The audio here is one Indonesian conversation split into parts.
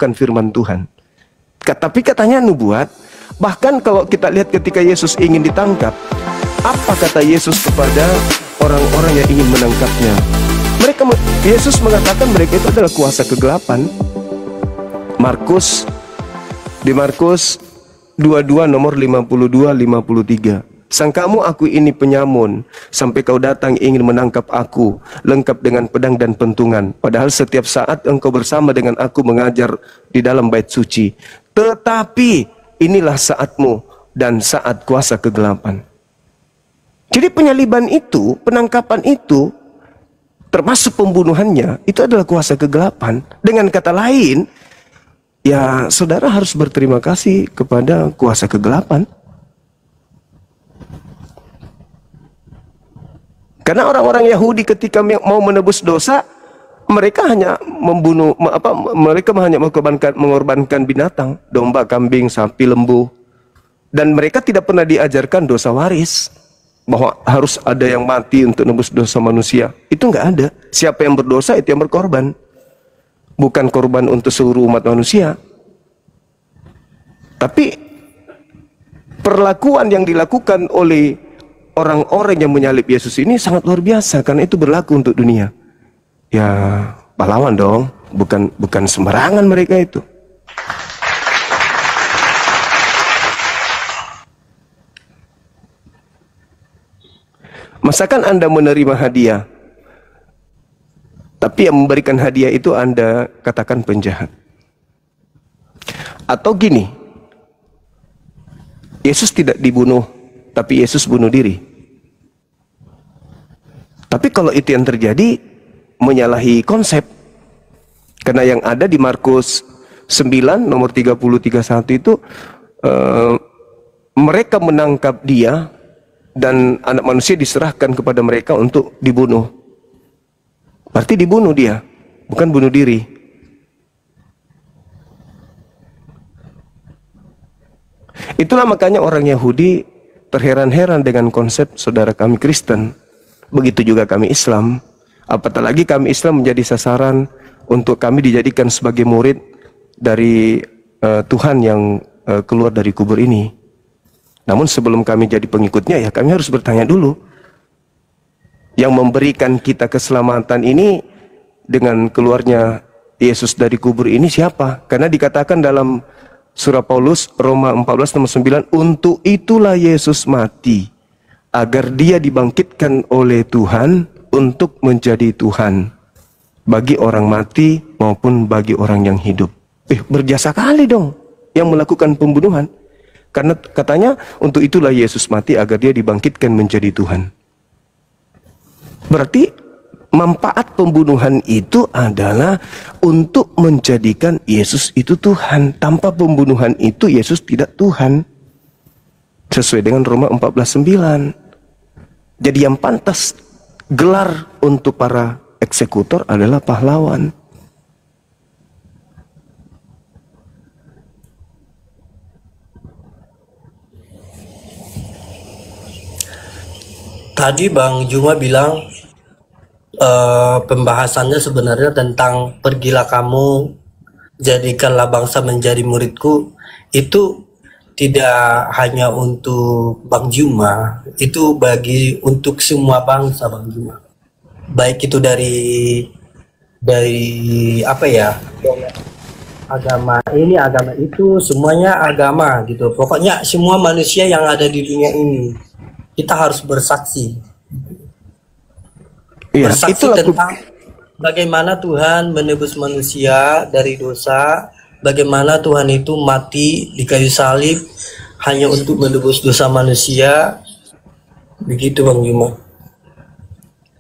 bukan firman Tuhan. Tapi katanya nubuat. Bahkan kalau kita lihat ketika Yesus ingin ditangkap, apa kata Yesus kepada orang-orang yang ingin menangkapnya? Yesus mengatakan mereka itu adalah kuasa kegelapan. Di Markus 22 nomor 52-53. Sangkamu aku ini penyamun, sampai kau datang ingin menangkap aku, lengkap dengan pedang dan pentungan. Padahal setiap saat engkau bersama dengan aku mengajar di dalam bait suci. Tetapi inilah saatmu dan saat kuasa kegelapan. Jadi penyaliban itu, penangkapan itu, termasuk pembunuhannya, itu adalah kuasa kegelapan. Dengan kata lain, ya saudara harus berterima kasih kepada kuasa kegelapan. Karena orang-orang Yahudi ketika mau menebus dosa, mereka hanya membunuh, mereka hanya mengorbankan binatang, domba, kambing, sapi, lembu. Dan mereka tidak pernah diajarkan dosa waris, bahwa harus ada yang mati untuk menebus dosa manusia. Itu nggak ada. Siapa yang berdosa itu yang berkorban, bukan korban untuk seluruh umat manusia. Tapi perlakuan yang dilakukan oleh orang-orang yang menyalib Yesus ini sangat luar biasa, karena itu berlaku untuk dunia. Ya pahlawan dong, bukan sembarangan mereka itu. Masakan Anda menerima hadiah, tapi yang memberikan hadiah itu Anda katakan penjahat? Atau gini, Yesus tidak dibunuh, tapi Yesus bunuh diri. Tapi kalau itu yang terjadi, menyalahi konsep. Karena yang ada di Markus 9 nomor 30-31 itu, mereka menangkap dia dan anak manusia diserahkan kepada mereka untuk dibunuh. Berarti dibunuh dia, bukan bunuh diri. Itulah makanya orang Yahudi terheran-heran dengan konsep saudara kami Kristen. Begitu juga kami Islam. Apatah lagi kami Islam menjadi sasaran untuk kami dijadikan sebagai murid dari Tuhan yang keluar dari kubur ini. Namun sebelum kami jadi pengikutnya, ya kami harus bertanya dulu. Yang memberikan kita keselamatan ini dengan keluarnya Yesus dari kubur ini siapa? Karena dikatakan dalam surah Paulus Roma 14 nomor 9, untuk itulah Yesus mati, agar dia dibangkitkan oleh Tuhan untuk menjadi Tuhan bagi orang mati maupun bagi orang yang hidup. Berjasa kali dong yang melakukan pembunuhan. Karena katanya untuk itulah Yesus mati agar dia dibangkitkan menjadi Tuhan. Berarti manfaat pembunuhan itu adalah untuk menjadikan Yesus itu Tuhan. Tanpa pembunuhan itu Yesus tidak Tuhan. Sesuai dengan Roma 14:9. Jadi yang pantas gelar untuk para eksekutor adalah pahlawan. Tadi Bang Juma bilang pembahasannya sebenarnya tentang pergilah kamu, jadikanlah bangsa menjadi muridku. Itu tidak hanya untuk Bang Juma, itu untuk semua bangsa Bang Juma. Baik itu dari apa ya, agama ini, agama itu, semuanya agama gitu. Pokoknya semua manusia yang ada di dunia ini, kita harus bersaksi. Iya, Bersaksi tentang bagaimana Tuhan menebus manusia dari dosa, bagaimana Tuhan itu mati di kayu salib hanya untuk menebus dosa manusia. Begitu Bang Juma.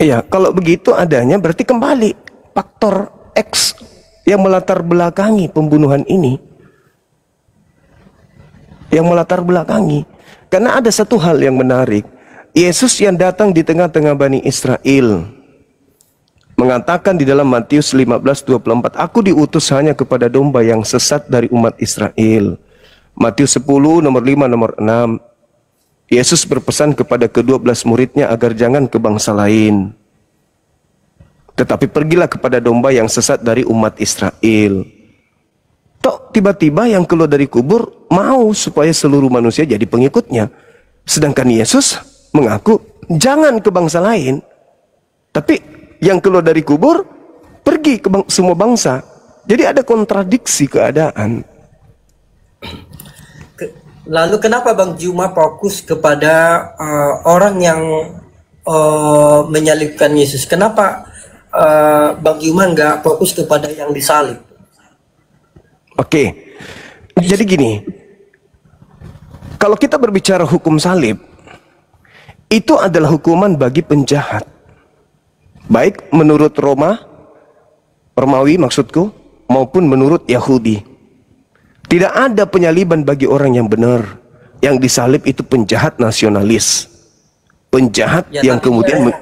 Iya, kalau begitu adanya berarti kembali faktor X yang melatar belakangi pembunuhan ini. Yang melatar belakangi. Karena ada satu hal yang menarik. Yesus yang datang di tengah-tengah Bani Israel mengatakan di dalam Matius 15:24, aku diutus hanya kepada domba yang sesat dari umat Israel. Matius 10 nomor 5 nomor 6. Yesus berpesan kepada ke-12 muridnya agar jangan ke bangsa lain, tetapi pergilah kepada domba yang sesat dari umat Israel. tiba-tiba yang keluar dari kubur mau supaya seluruh manusia jadi pengikutnya. Sedangkan Yesus mengaku jangan ke bangsa lain. Tapi yang keluar dari kubur pergi ke semua bangsa. Jadi ada kontradiksi keadaan. Lalu kenapa Bang Juma fokus kepada orang yang menyalibkan Yesus? Kenapa Bang Juma nggak fokus kepada yang disalib? Oke, jadi gini, kalau kita berbicara hukum salib, itu adalah hukuman bagi penjahat. Baik menurut Romawi maksudku, maupun menurut Yahudi. Tidak ada penyaliban bagi orang yang benar. Yang disalib itu penjahat nasionalis. Penjahat ya, yang kemudian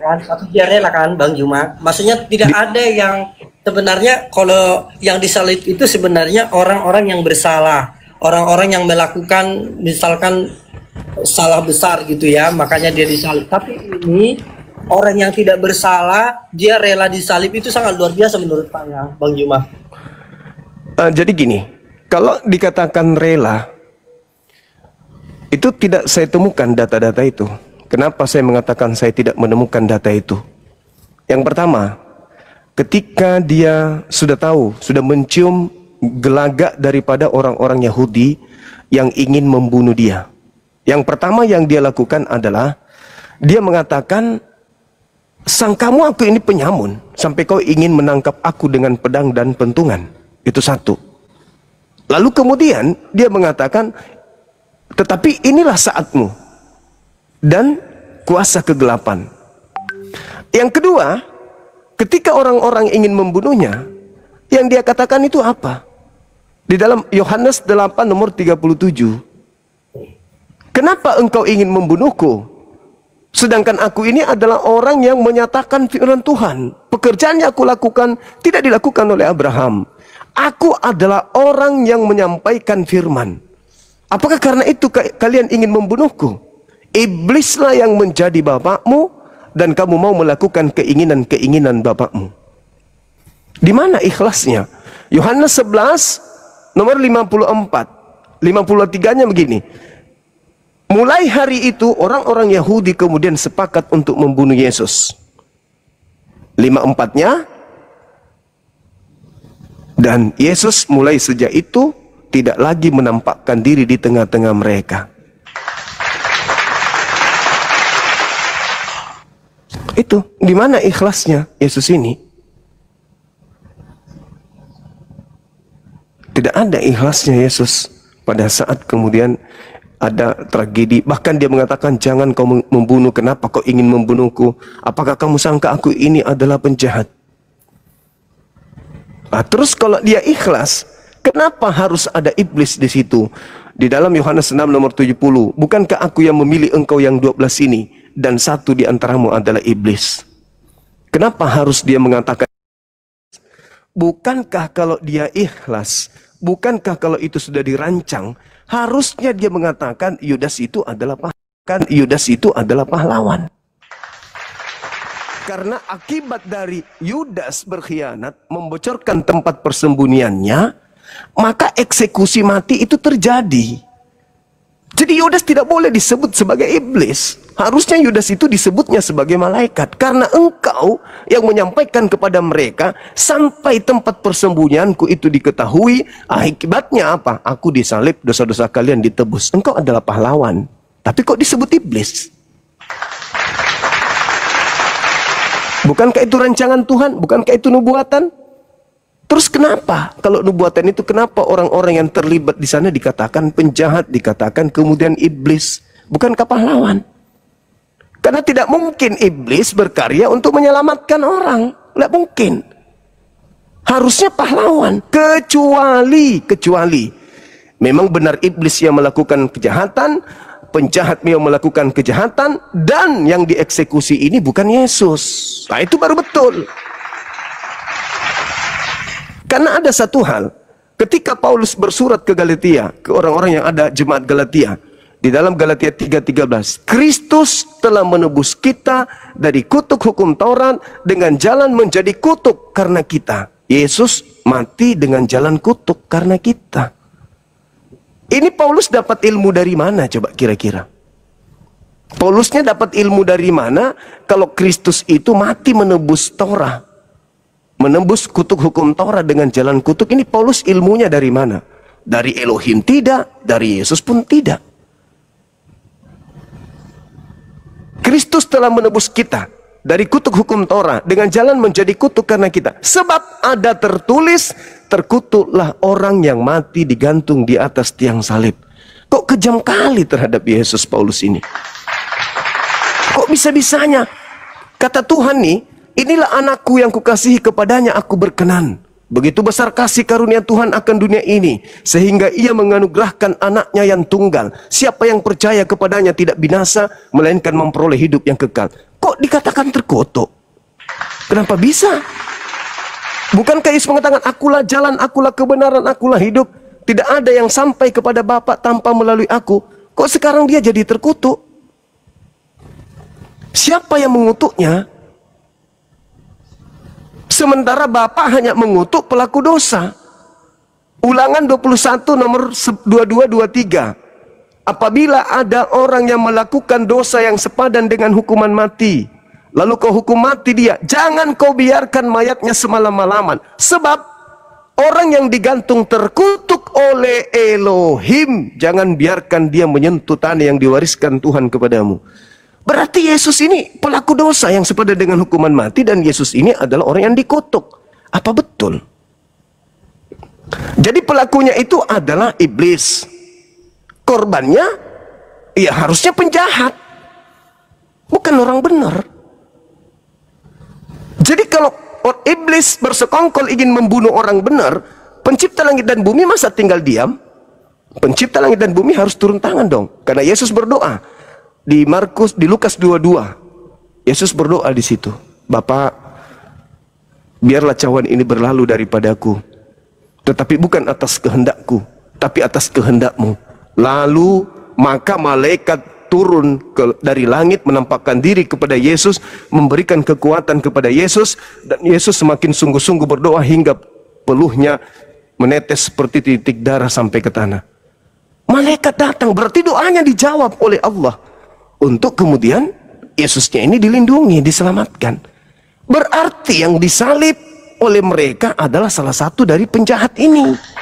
dia rela kan Bang Juma. Maksudnya tidak ada yang sebenarnya, kalau yang disalib itu sebenarnya orang-orang yang bersalah, orang-orang yang melakukan misalkan salah besar gitu ya, makanya dia disalib. Tapi ini orang yang tidak bersalah dia rela disalib, itu sangat luar biasa menurut saya Bang Juma. Jadi gini, kalau dikatakan rela, itu tidak saya temukan data-data itu. Kenapa saya mengatakan saya tidak menemukan data itu? Yang pertama, ketika dia sudah tahu, sudah mencium gelagak daripada orang-orang Yahudi yang ingin membunuh dia. Yang pertama yang dia lakukan adalah dia mengatakan, sangkamu aku ini penyamun sampai kau ingin menangkap aku dengan pedang dan pentungan. Itu satu. Lalu kemudian dia mengatakan, tetapi inilah saatmu dan kuasa kegelapan. Yang kedua, ketika orang-orang ingin membunuhnya, yang dia katakan itu apa? Di dalam Yohanes 8 nomor 37. Kenapa engkau ingin membunuhku? Sedangkan aku ini adalah orang yang menyatakan firman Tuhan. Pekerjaan yang aku lakukan tidak dilakukan oleh Abraham. Aku adalah orang yang menyampaikan firman. Apakah karena itu kalian ingin membunuhku? Iblislah yang menjadi bapakmu dan kamu mau melakukan keinginan-keinginan bapakmu. Di mana ikhlasnya? Yohanes 11 nomor 54. 53-nya begini. Mulai hari itu orang-orang Yahudi kemudian sepakat untuk membunuh Yesus. 54-nya, dan Yesus mulai sejak itu tidak lagi menampakkan diri di tengah-tengah mereka. Itu di mana ikhlasnya Yesus ini? Tidak ada ikhlasnya Yesus pada saat kemudian ada tragedi. Bahkan dia mengatakan, jangan kau membunuh. Kenapa kau ingin membunuhku? Apakah kamu sangka aku ini adalah penjahat? Nah, terus kalau dia ikhlas, kenapa harus ada iblis di situ? Di dalam Yohanes 6 nomor 70, bukankah aku yang memilih engkau yang 12 ini, dan satu di antaramu adalah iblis? Kenapa harus dia mengatakan? Bukankah kalau dia ikhlas, bukankah kalau itu sudah dirancang, harusnya dia mengatakan Yudas itu adalah pahlawan. Karena akibat dari Yudas berkhianat, membocorkan tempat persembunyiannya, maka eksekusi mati itu terjadi. Jadi Yudas tidak boleh disebut sebagai iblis. Harusnya Yudas itu disebutnya sebagai malaikat. Karena engkau yang menyampaikan kepada mereka, sampai tempat persembunyianku itu diketahui, akibatnya apa? Aku disalib, dosa-dosa kalian ditebus. Engkau adalah pahlawan. Tapi kok disebut iblis? Bukankah itu rancangan Tuhan? Bukankah itu nubuatan? Terus kenapa? Kalau nubuatan itu, kenapa orang-orang yang terlibat di sana dikatakan penjahat, dikatakan kemudian iblis? Bukankah pahlawan? Karena tidak mungkin iblis berkarya untuk menyelamatkan orang. Tidak mungkin. Harusnya pahlawan. Kecuali memang benar iblis yang melakukan kejahatan, penjahat yang melakukan kejahatan, dan yang dieksekusi ini bukan Yesus. Nah, itu baru betul. Karena ada satu hal, ketika Paulus bersurat ke Galatia, ke orang-orang yang ada jemaat Galatia, di dalam Galatia 3:13, Kristus telah menebus kita dari kutuk hukum Taurat dengan jalan menjadi kutuk karena kita. Yesus mati dengan jalan kutuk karena kita. Ini Paulus dapat ilmu dari mana coba kira-kira? Paulusnya dapat ilmu dari mana kalau Kristus itu mati menebus Torah, menembus kutuk hukum Torah dengan jalan kutuk? Ini Paulus ilmunya dari mana? Dari Elohim tidak, dari Yesus pun tidak. Kristus telah menebus kita dari kutuk hukum Torah dengan jalan menjadi kutuk karena kita. Sebab ada tertulis, terkutuklah orang yang mati digantung di atas tiang salib. Kok kejam kali terhadap Yesus Paulus ini? Kok bisa-bisanya kata Tuhan nih, inilah anakku yang kukasihi, kepadanya aku berkenan. Begitu besar kasih karunia Tuhan akan dunia ini, sehingga ia menganugerahkan anaknya yang tunggal. Siapa yang percaya kepadanya tidak binasa, melainkan memperoleh hidup yang kekal. Kok dikatakan terkutuk? Kenapa bisa? Bukankah Yesus mengatakan, akulah jalan, akulah kebenaran, akulah hidup. Tidak ada yang sampai kepada Bapa tanpa melalui aku. Kok sekarang dia jadi terkutuk? Siapa yang mengutuknya? Sementara Bapa hanya mengutuk pelaku dosa. Ulangan 21 nomor 22-23. Apabila ada orang yang melakukan dosa yang sepadan dengan hukuman mati, lalu kau hukum mati dia, jangan kau biarkan mayatnya semalam-malaman. Sebab orang yang digantung terkutuk oleh Elohim, jangan biarkan dia menyentuh tanah yang diwariskan Tuhan kepadamu. Berarti Yesus ini pelaku dosa yang sepadan dengan hukuman mati, dan Yesus ini adalah orang yang dikutuk. Apa betul? Jadi pelakunya itu adalah iblis. Korbannya ya harusnya penjahat, bukan orang benar. Jadi kalau iblis bersekongkol ingin membunuh orang benar, pencipta langit dan bumi masa tinggal diam? Pencipta langit dan bumi harus turun tangan dong. Karena Yesus berdoa di Lukas 22. Yesus berdoa di situ, Bapa, biarlah cawan ini berlalu daripadaku, tetapi bukan atas kehendakku, tapi atas kehendakmu. Lalu maka malaikat turun dari langit, menampakkan diri kepada Yesus, memberikan kekuatan kepada Yesus, dan Yesus semakin sungguh-sungguh berdoa hingga peluhnya menetes seperti titik darah sampai ke tanah. Malaikat datang, berarti doanya dijawab oleh Allah. Untuk kemudian Yesusnya ini dilindungi, diselamatkan. Berarti yang disalib oleh mereka adalah salah satu dari penjahat ini.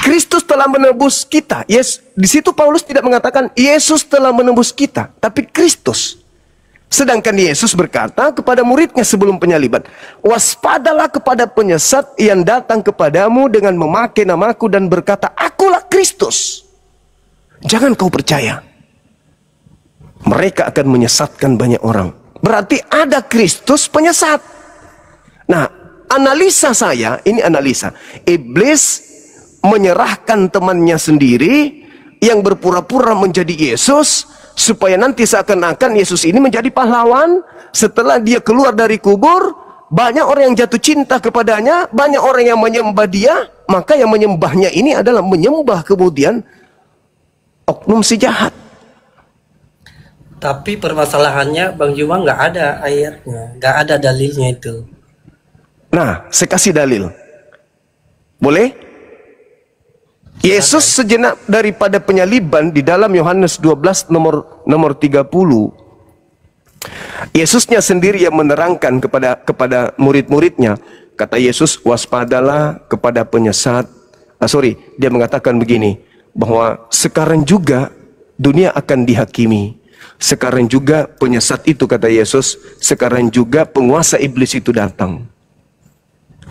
Kristus telah menebus kita. Yes, di situ Paulus tidak mengatakan Yesus telah menebus kita, tapi Kristus. Sedangkan Yesus berkata kepada muridnya sebelum penyaliban, waspadalah kepada penyesat yang datang kepadamu dengan memakai namaku dan berkata, akulah Kristus. Jangan kau percaya. Mereka akan menyesatkan banyak orang. Berarti ada Kristus penyesat. Nah, analisa saya, ini analisa. Iblis menyerahkan temannya sendiri yang berpura-pura menjadi Yesus, supaya nanti seakan-akan Yesus ini menjadi pahlawan. Setelah dia keluar dari kubur, banyak orang yang jatuh cinta kepadanya, banyak orang yang menyembah dia. Maka yang menyembahnya ini adalah menyembah kemudian oknum si jahat. Tapi permasalahannya Bang Juma nggak ada ayatnya, nggak ada dalilnya itu. Nah, saya kasih dalil. Boleh? Yesus sejenak daripada penyaliban di dalam Yohanes 12 nomor 30. Yesusnya sendiri yang menerangkan kepada murid-muridnya. Kata Yesus, waspadalah kepada penyesat. Dia mengatakan begini, bahwa sekarang juga dunia akan dihakimi. Sekarang juga penyesat itu, kata Yesus, sekarang juga penguasa iblis itu datang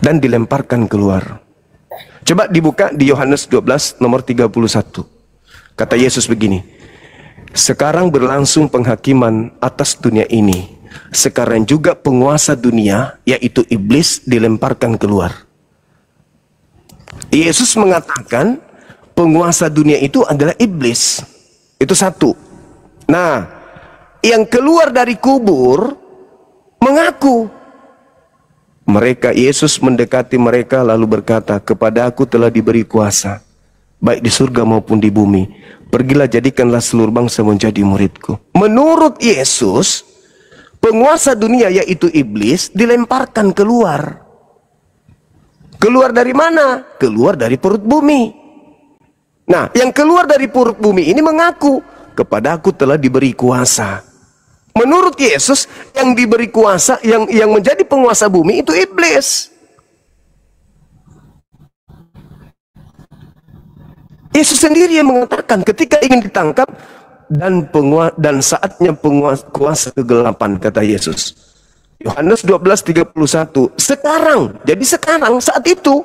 dan dilemparkan keluar. Coba dibuka di Yohanes 12 nomor 31. Kata Yesus begini, sekarang berlangsung penghakiman atas dunia ini. Sekarang juga penguasa dunia, yaitu iblis, dilemparkan keluar. Yesus mengatakan penguasa dunia itu adalah iblis. Itu satu. Nah, yang keluar dari kubur mengaku. Yesus mendekati mereka lalu berkata, kepada aku telah diberi kuasa, baik di surga maupun di bumi. Pergilah, jadikanlah seluruh bangsa menjadi muridku. Menurut Yesus, penguasa dunia yaitu iblis dilemparkan keluar. Keluar dari mana? Keluar dari perut bumi. Nah, yang keluar dari perut bumi ini mengaku, kepadaku telah diberi kuasa. Menurut Yesus, yang diberi kuasa, yang menjadi penguasa bumi itu iblis. Yesus sendiri yang mengatakan ketika ingin ditangkap, dan saatnya kuasa kegelapan, kata Yesus. Yohanes 12:31. Sekarang, jadi sekarang, saat itu.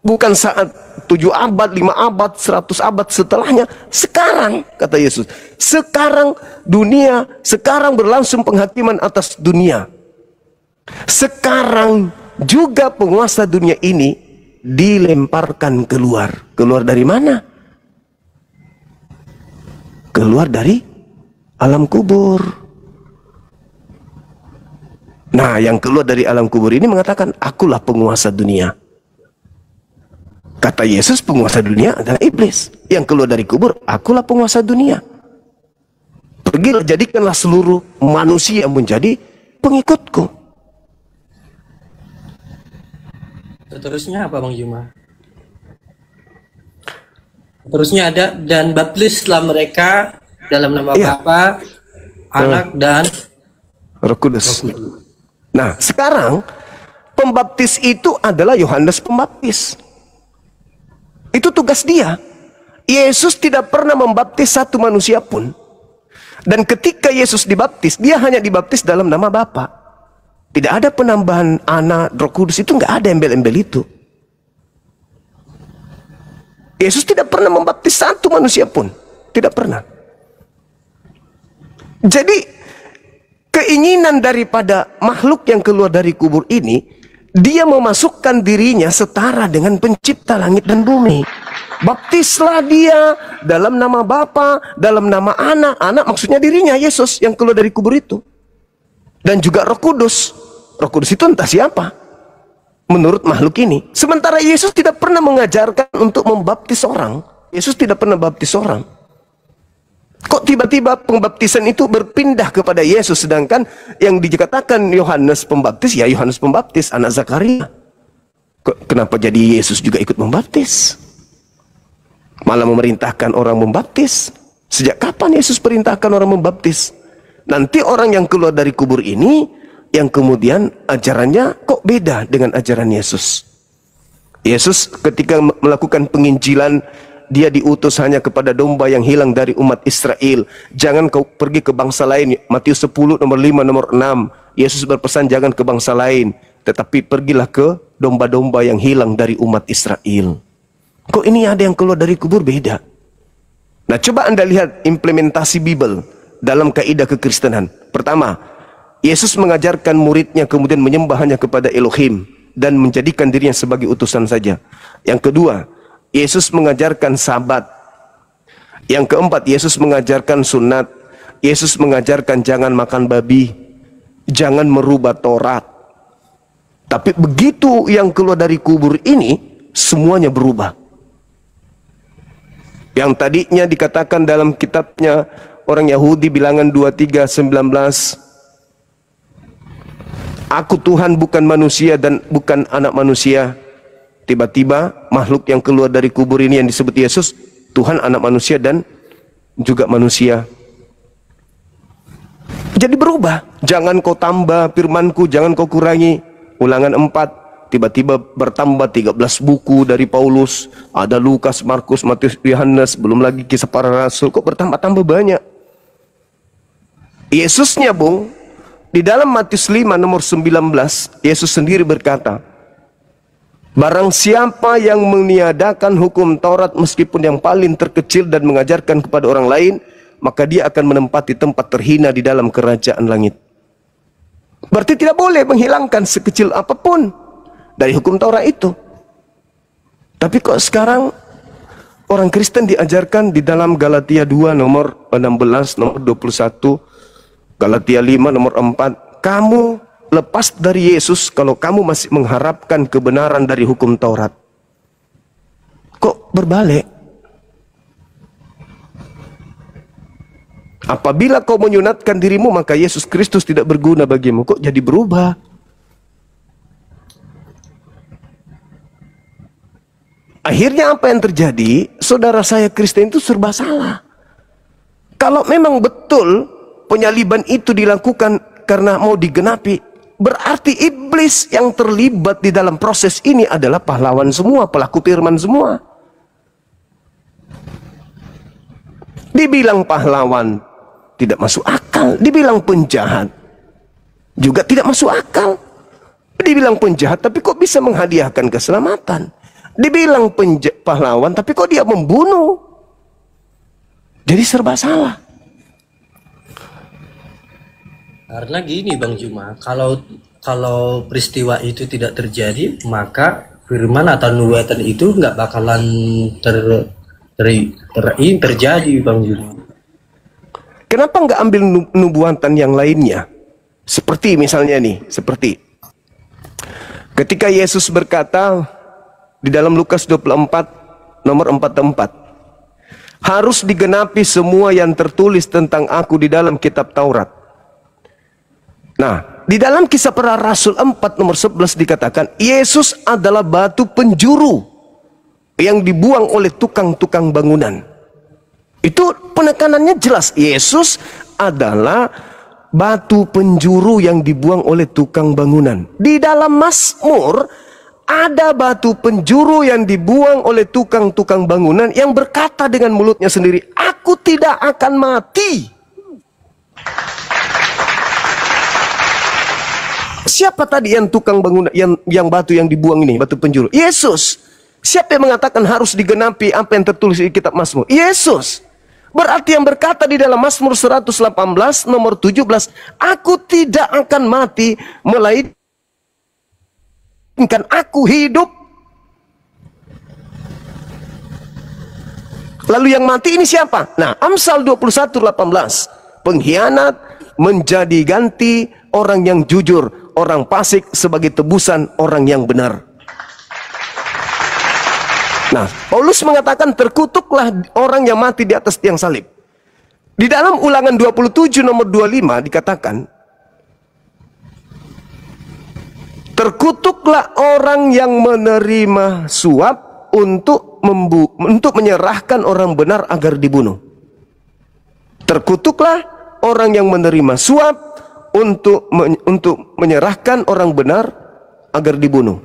Bukan saat 7 abad, 5 abad, 100 abad setelahnya. Sekarang, kata Yesus. Sekarang dunia, sekarang berlangsung penghakiman atas dunia. Sekarang juga penguasa dunia ini dilemparkan keluar. Keluar dari mana? Keluar dari alam kubur. Nah, yang keluar dari alam kubur ini mengatakan, akulah penguasa dunia. Kata Yesus, penguasa dunia adalah iblis. Yang keluar dari kubur, akulah penguasa dunia. Pergilah, jadikanlah seluruh manusia menjadi pengikutku. Terusnya apa, Bang Juma? Terusnya ada, dan baptislah mereka dalam nama Bapa, Anak, dan Roh Kudus. Nah, sekarang pembaptis itu adalah Yohanes Pembaptis. Itu tugas dia. Yesus tidak pernah membaptis satu manusia pun. Dan ketika Yesus dibaptis, dia hanya dibaptis dalam nama Bapa. Tidak ada penambahan Anak, Roh Kudus, itu nggak ada embel-embel itu. Yesus tidak pernah membaptis satu manusia pun. Tidak pernah. Jadi, keinginan daripada makhluk yang keluar dari kubur ini, dia memasukkan dirinya setara dengan pencipta langit dan bumi. Baptislah dia dalam nama Bapa, dalam nama Anak. Anak maksudnya dirinya, Yesus yang keluar dari kubur itu. Dan juga Roh Kudus. Roh Kudus itu entah siapa menurut makhluk ini. Sementara Yesus tidak pernah mengajarkan untuk membaptis orang. Yesus tidak pernah baptis orang. Kok tiba-tiba pembaptisan itu berpindah kepada Yesus, sedangkan yang dikatakan Yohanes Pembaptis, ya Yohanes Pembaptis, anak Zakaria. Kenapa jadi Yesus juga ikut membaptis? Malah memerintahkan orang membaptis. Sejak kapan Yesus perintahkan orang membaptis? Nanti orang yang keluar dari kubur ini, yang kemudian ajarannya kok beda dengan ajaran Yesus. Yesus ketika melakukan penginjilan, dia diutus hanya kepada domba yang hilang dari umat Israel. Jangan kau pergi ke bangsa lain. Matius 10 nomor 5 nomor 6. Yesus berpesan jangan ke bangsa lain, tetapi pergilah ke domba-domba yang hilang dari umat Israel. Kok ini ada yang keluar dari kubur beda? Nah, coba Anda lihat implementasi Bible dalam kaidah kekristenan. Pertama, Yesus mengajarkan muridnya kemudian menyembah hanya kepada Elohim dan menjadikan dirinya sebagai utusan saja. Yang kedua, Yesus mengajarkan sabat. Yang keempat, Yesus mengajarkan sunat. Yesus mengajarkan jangan makan babi, jangan merubah Taurat. Tapi begitu yang keluar dari kubur ini, semuanya berubah. Yang tadinya dikatakan dalam kitabnya orang Yahudi, bilangan 23:19, aku Tuhan bukan manusia dan bukan anak manusia. Tiba-tiba makhluk yang keluar dari kubur ini yang disebut Yesus, Tuhan, anak manusia, dan juga manusia. Jadi berubah. Jangan kau tambah firmanku, jangan kau kurangi. Ulangan 4, tiba-tiba bertambah 13 buku dari Paulus. Ada Lukas, Markus, Matius, Yohanes, belum lagi kisah para rasul. Kok bertambah-tambah banyak? Yesusnya, Bung, di dalam Matius 5 nomor 19, Yesus sendiri berkata, barang siapa yang meniadakan hukum Taurat meskipun yang paling terkecil dan mengajarkan kepada orang lain, maka dia akan menempati tempat terhina di dalam kerajaan langit. Berarti tidak boleh menghilangkan sekecil apapun dari hukum Taurat itu. Tapi kok sekarang orang Kristen diajarkan di dalam Galatia 2 nomor 16, nomor 21, Galatia 5 nomor 4, kamu lepas dari Yesus kalau kamu masih mengharapkan kebenaran dari hukum Taurat. Kok berbalik? Apabila kau menyunatkan dirimu, maka Yesus Kristus tidak berguna bagimu. Kok jadi berubah? Akhirnya apa yang terjadi? Saudara saya Kristen itu serba salah. Kalau memang betul penyaliban itu dilakukan karena mau digenapi, berarti iblis yang terlibat di dalam proses ini adalah pahlawan semua, pelaku firman semua. Dibilang pahlawan tidak masuk akal, dibilang penjahat juga tidak masuk akal. Dibilang penjahat tapi kok bisa menghadiahkan keselamatan. Dibilang pahlawan tapi kok dia membunuh. Jadi serba salah. Karena gini Bang Juma, kalau peristiwa itu tidak terjadi, maka firman atau nubuatan itu nggak bakalan terjadi Bang Juma. Kenapa nggak ambil nubuatan yang lainnya? Seperti misalnya nih, seperti ketika Yesus berkata di dalam Lukas 24 nomor 44, harus digenapi semua yang tertulis tentang aku di dalam kitab Taurat. Nah, di dalam Kisah Para Rasul 4 nomor 11 dikatakan Yesus adalah batu penjuru yang dibuang oleh tukang-tukang bangunan. Itu penekanannya jelas, Yesus adalah batu penjuru yang dibuang oleh tukang bangunan. Di dalam Mazmur ada batu penjuru yang dibuang oleh tukang-tukang bangunan yang berkata dengan mulutnya sendiri, aku tidak akan mati. Siapa tadi yang tukang bangunan, yang batu yang dibuang ini, batu penjuru? Yesus. Siapa yang mengatakan harus digenapi apa yang tertulis di kitab Mazmur? Yesus. Berarti yang berkata di dalam Mazmur 118 nomor 17, aku tidak akan mati melainkan aku hidup. Lalu yang mati ini siapa? Nah, Amsal 21:18, pengkhianat menjadi ganti orang yang jujur, orang fasik sebagai tebusan orang yang benar. Nah, Paulus mengatakan terkutuklah orang yang mati di atas tiang salib. Di dalam Ulangan 27 nomor 25 dikatakan, terkutuklah orang yang menerima suap untuk menyerahkan orang benar agar dibunuh. Terkutuklah orang yang menerima suap untuk menyerahkan orang benar agar dibunuh.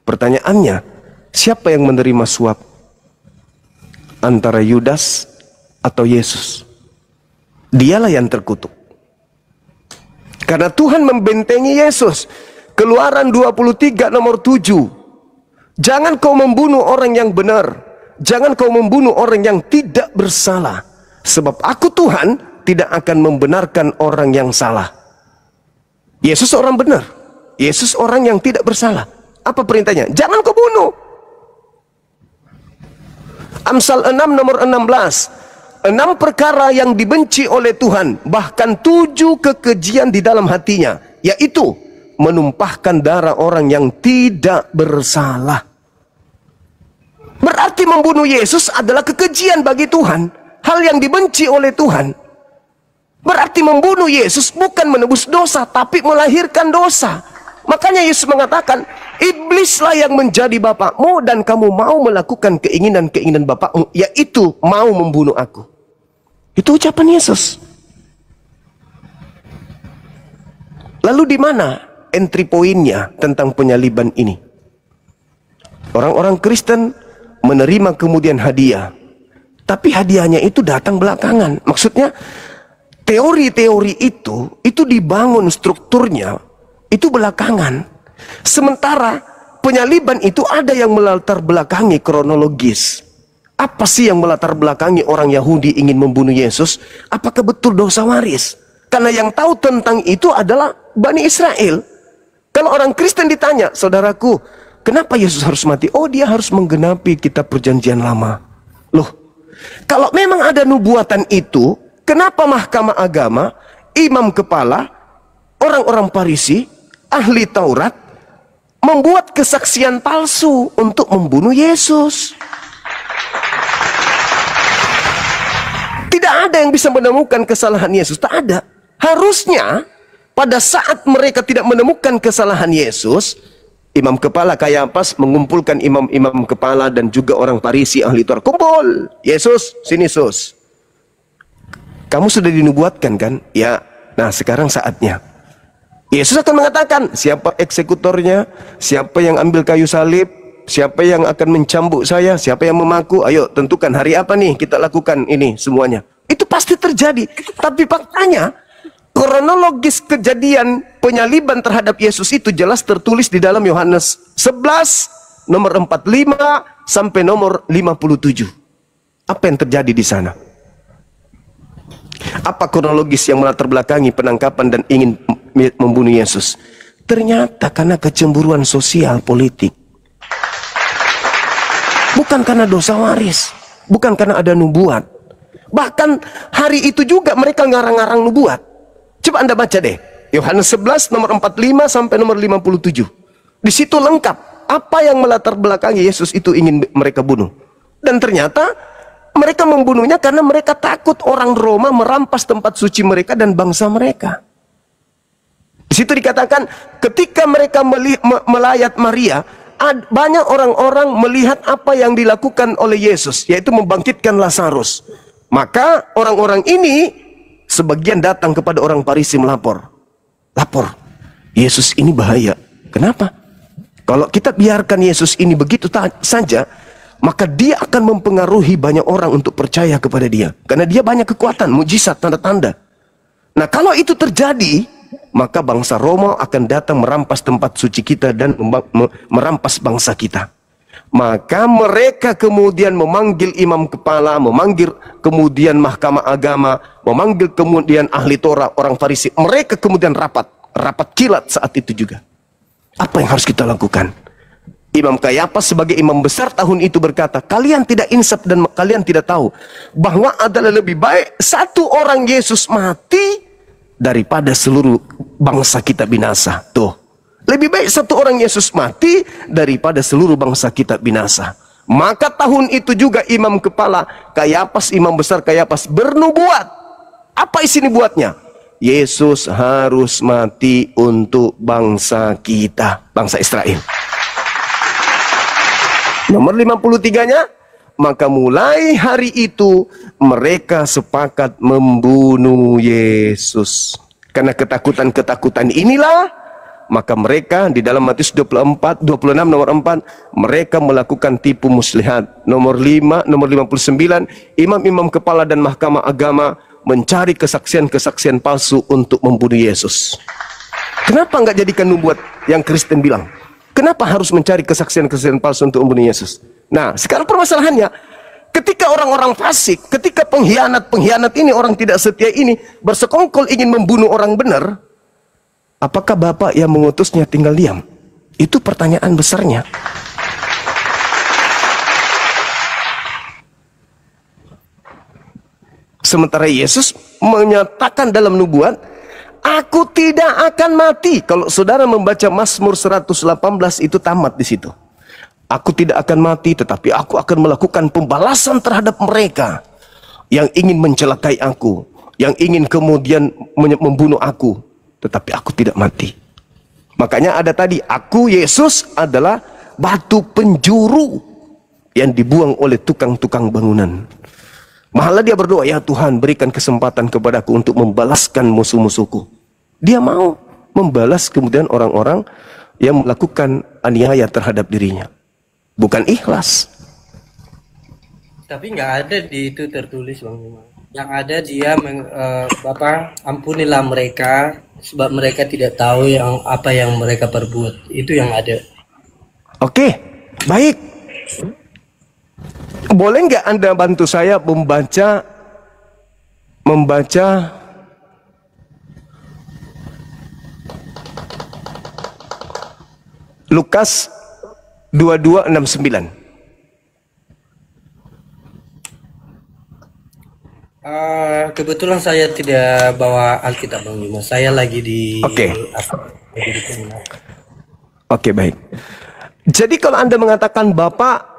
Pertanyaannya, siapa yang menerima suap? Antara Yudas atau Yesus? Dialah yang terkutuk. Karena Tuhan membentengi Yesus. Keluaran 23 nomor 7. Jangan kau membunuh orang yang benar. Jangan kau membunuh orang yang tidak bersalah. Sebab aku Tuhan tidak akan membenarkan orang yang salah. Yesus orang benar. Yesus orang yang tidak bersalah. Apa perintahnya? Jangan kau bunuh. Amsal 6 nomor 16. 6 perkara yang dibenci oleh Tuhan, bahkan 7 kekejian di dalam hatinya, yaitu menumpahkan darah orang yang tidak bersalah. Berarti membunuh Yesus adalah kekejian bagi Tuhan, hal yang dibenci oleh Tuhan. Berarti membunuh Yesus bukan menebus dosa, tapi melahirkan dosa. Makanya Yesus mengatakan, iblislah yang menjadi bapakmu dan kamu mau melakukan keinginan-keinginan bapakmu, yaitu mau membunuh aku. Itu ucapan Yesus. Lalu di mana entry pointnya tentang penyaliban ini? Orang-orang Kristen menerima kemudian hadiah, tapi hadiahnya itu datang belakangan. Maksudnya teori-teori itu dibangun strukturnya itu belakangan. Sementara penyaliban itu ada yang melatar belakangi kronologis. Apa sih yang melatar belakangi orang Yahudi ingin membunuh Yesus? Apakah betul dosa waris? Karena yang tahu tentang itu adalah Bani Israel. Kalau orang Kristen ditanya, saudaraku, kenapa Yesus harus mati? Oh, dia harus menggenapi kitab perjanjian lama. Loh, kalau memang ada nubuatan itu, kenapa mahkamah agama, imam kepala, orang-orang Farisi, ahli Taurat, membuat kesaksian palsu untuk membunuh Yesus? Tidak ada yang bisa menemukan kesalahan Yesus. Tak ada. Harusnya pada saat mereka tidak menemukan kesalahan Yesus, Imam kepala Kayafas mengumpulkan imam-imam kepala dan juga orang Farisi ahli Taurat. Kumpul, Yesus, sini Yesus. Kamu sudah dinubuatkan kan? Ya. Nah, sekarang saatnya. Yesus akan mengatakan siapa eksekutornya, siapa yang ambil kayu salib, siapa yang akan mencambuk saya, siapa yang memaku. Ayo tentukan hari apa nih kita lakukan ini semuanya. Itu pasti terjadi. Tapi faktanya, kronologis kejadian penyaliban terhadap Yesus itu jelas tertulis di dalam Yohanes 11 nomor 45 sampai nomor 57. Apa yang terjadi di sana? Apa kronologis yang melatar belakangi penangkapan dan ingin membunuh Yesus? Ternyata karena kecemburuan sosial politik. Bukan karena dosa waris, bukan karena ada nubuat. Bahkan hari itu juga mereka ngarang-ngarang nubuat. Coba Anda baca deh, Yohanes 11 nomor 45 sampai nomor 57. Di situ lengkap apa yang melatar belakangi Yesus itu ingin mereka bunuh. Dan ternyata mereka membunuhnya karena mereka takut orang Roma merampas tempat suci mereka dan bangsa mereka. Di situ dikatakan ketika mereka melayat Maria, banyak orang-orang melihat apa yang dilakukan oleh Yesus, yaitu membangkitkan Lazarus. Maka orang-orang ini sebagian datang kepada orang Farisi melapor. Lapor, Yesus ini bahaya. Kenapa? Kalau kita biarkan Yesus ini begitu saja, maka dia akan mempengaruhi banyak orang untuk percaya kepada dia. Karena dia banyak kekuatan, mujizat, tanda-tanda. Nah kalau itu terjadi, maka bangsa Roma akan datang merampas tempat suci kita dan merampas bangsa kita. Maka mereka kemudian memanggil imam kepala, memanggil kemudian mahkamah agama, memanggil kemudian ahli Torah, orang Farisi. Mereka kemudian rapat kilat saat itu juga. Apa yang harus kita lakukan? Imam Kayafas sebagai imam besar tahun itu berkata, kalian tidak insaf dan kalian tidak tahu bahwa adalah lebih baik satu orang Yesus mati daripada seluruh bangsa kita binasa. Tuh, lebih baik satu orang Yesus mati daripada seluruh bangsa kita binasa. Maka tahun itu juga imam kepala Kayafas, imam besar Kayafas bernubuat. Apa isi nubuatnya? Yesus harus mati untuk bangsa kita, bangsa Israel. Nomor 53-nya, maka mulai hari itu mereka sepakat membunuh Yesus. Karena ketakutan-ketakutan inilah, maka mereka di dalam Matius 26 nomor 4, mereka melakukan tipu muslihat. Nomor 5, nomor 59, imam-imam kepala dan mahkamah agama mencari kesaksian-kesaksian palsu untuk membunuh Yesus. Kenapa nggak jadikan nubuat yang Kristen bilang? Kenapa harus mencari kesaksian-kesaksian palsu untuk membunuh Yesus? Nah, sekarang permasalahannya, ketika orang-orang fasik, ketika pengkhianat ini, orang tidak setia ini, bersekongkol ingin membunuh orang benar, apakah Bapak yang mengutusnya tinggal diam? Itu pertanyaan besarnya. Sementara Yesus menyatakan dalam nubuat, aku tidak akan mati. Kalau saudara membaca Mazmur 118 itu tamat di situ. Aku tidak akan mati, tetapi aku akan melakukan pembalasan terhadap mereka yang ingin mencelakai aku, yang ingin kemudian membunuh aku, tetapi aku tidak mati. Makanya ada tadi, aku Yesus adalah batu penjuru yang dibuang oleh tukang-tukang bangunan. Malah dia berdoa, ya Tuhan berikan kesempatan kepadaku untuk membalaskan musuh-musuhku. Dia mau membalas kemudian orang-orang yang melakukan aniaya terhadap dirinya. Bukan ikhlas. Tapi nggak ada di itu tertulis Bang Bima. Yang ada dia Bapak ampunilah mereka sebab mereka tidak tahu apa yang mereka perbuat. Itu yang ada. Oke, baik. Boleh nggak Anda bantu saya membaca Lukas 22:69. Kebetulan saya tidak bawa Alkitab Bang Bima. Saya lagi di Oke, baik. Jadi kalau Anda mengatakan Bapak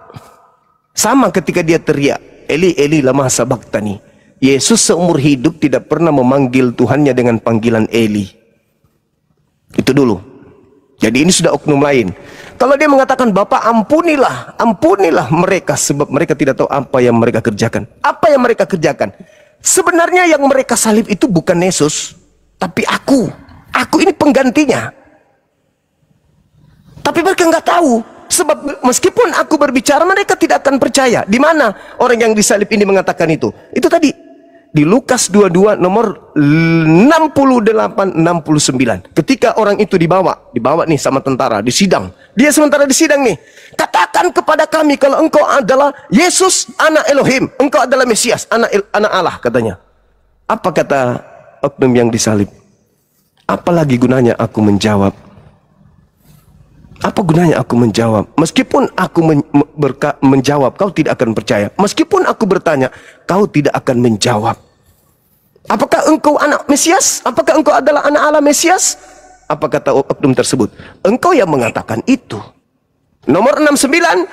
sama ketika dia teriak, Eli Eli lama sabachthani. Yesus seumur hidup tidak pernah memanggil Tuhannya dengan panggilan Eli. Itu dulu. Jadi ini sudah oknum lain. Kalau dia mengatakan, Bapak ampunilah, ampunilah mereka, sebab mereka tidak tahu apa yang mereka kerjakan. Apa yang mereka kerjakan? Sebenarnya yang mereka salib itu bukan Yesus, tapi aku. Aku ini penggantinya. Tapi mereka nggak tahu. Sebab meskipun aku berbicara, mereka tidak akan percaya. Di mana orang yang disalib ini mengatakan itu? Itu tadi. Di Lukas 22 nomor 68-69. Ketika orang itu dibawa nih sama tentara, di sidang. Dia sementara di sidang nih. Katakan kepada kami kalau engkau adalah Yesus, anak Elohim. Engkau adalah Mesias, anak Allah, katanya. Apa kata oknum yang disalib? Apalagi gunanya aku menjawab? Apa gunanya aku menjawab? Meskipun aku menjawab, kau tidak akan percaya. Meskipun aku bertanya, kau tidak akan menjawab. Apakah engkau anak Mesias? Apakah engkau adalah anak Allah Mesias? Apa kata oknum tersebut? Engkau yang mengatakan itu. Nomor 69.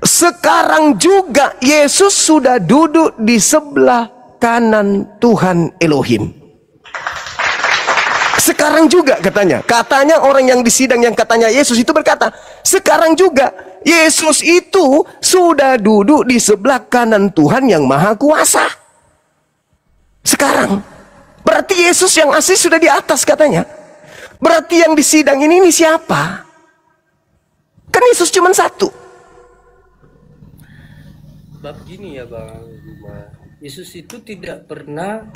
Sekarang juga Yesus sudah duduk di sebelah kanan Tuhan Elohim. Sekarang juga katanya. Katanya orang yang di sidang yang katanya Yesus itu berkata, sekarang juga Yesus itu sudah duduk di sebelah kanan Tuhan yang Maha Kuasa. Sekarang. Berarti Yesus yang asli sudah di atas katanya. Berarti yang di sidang ini siapa? Kan Yesus cuma satu. Bab gini ya Bang Juma. Yesus itu tidak pernah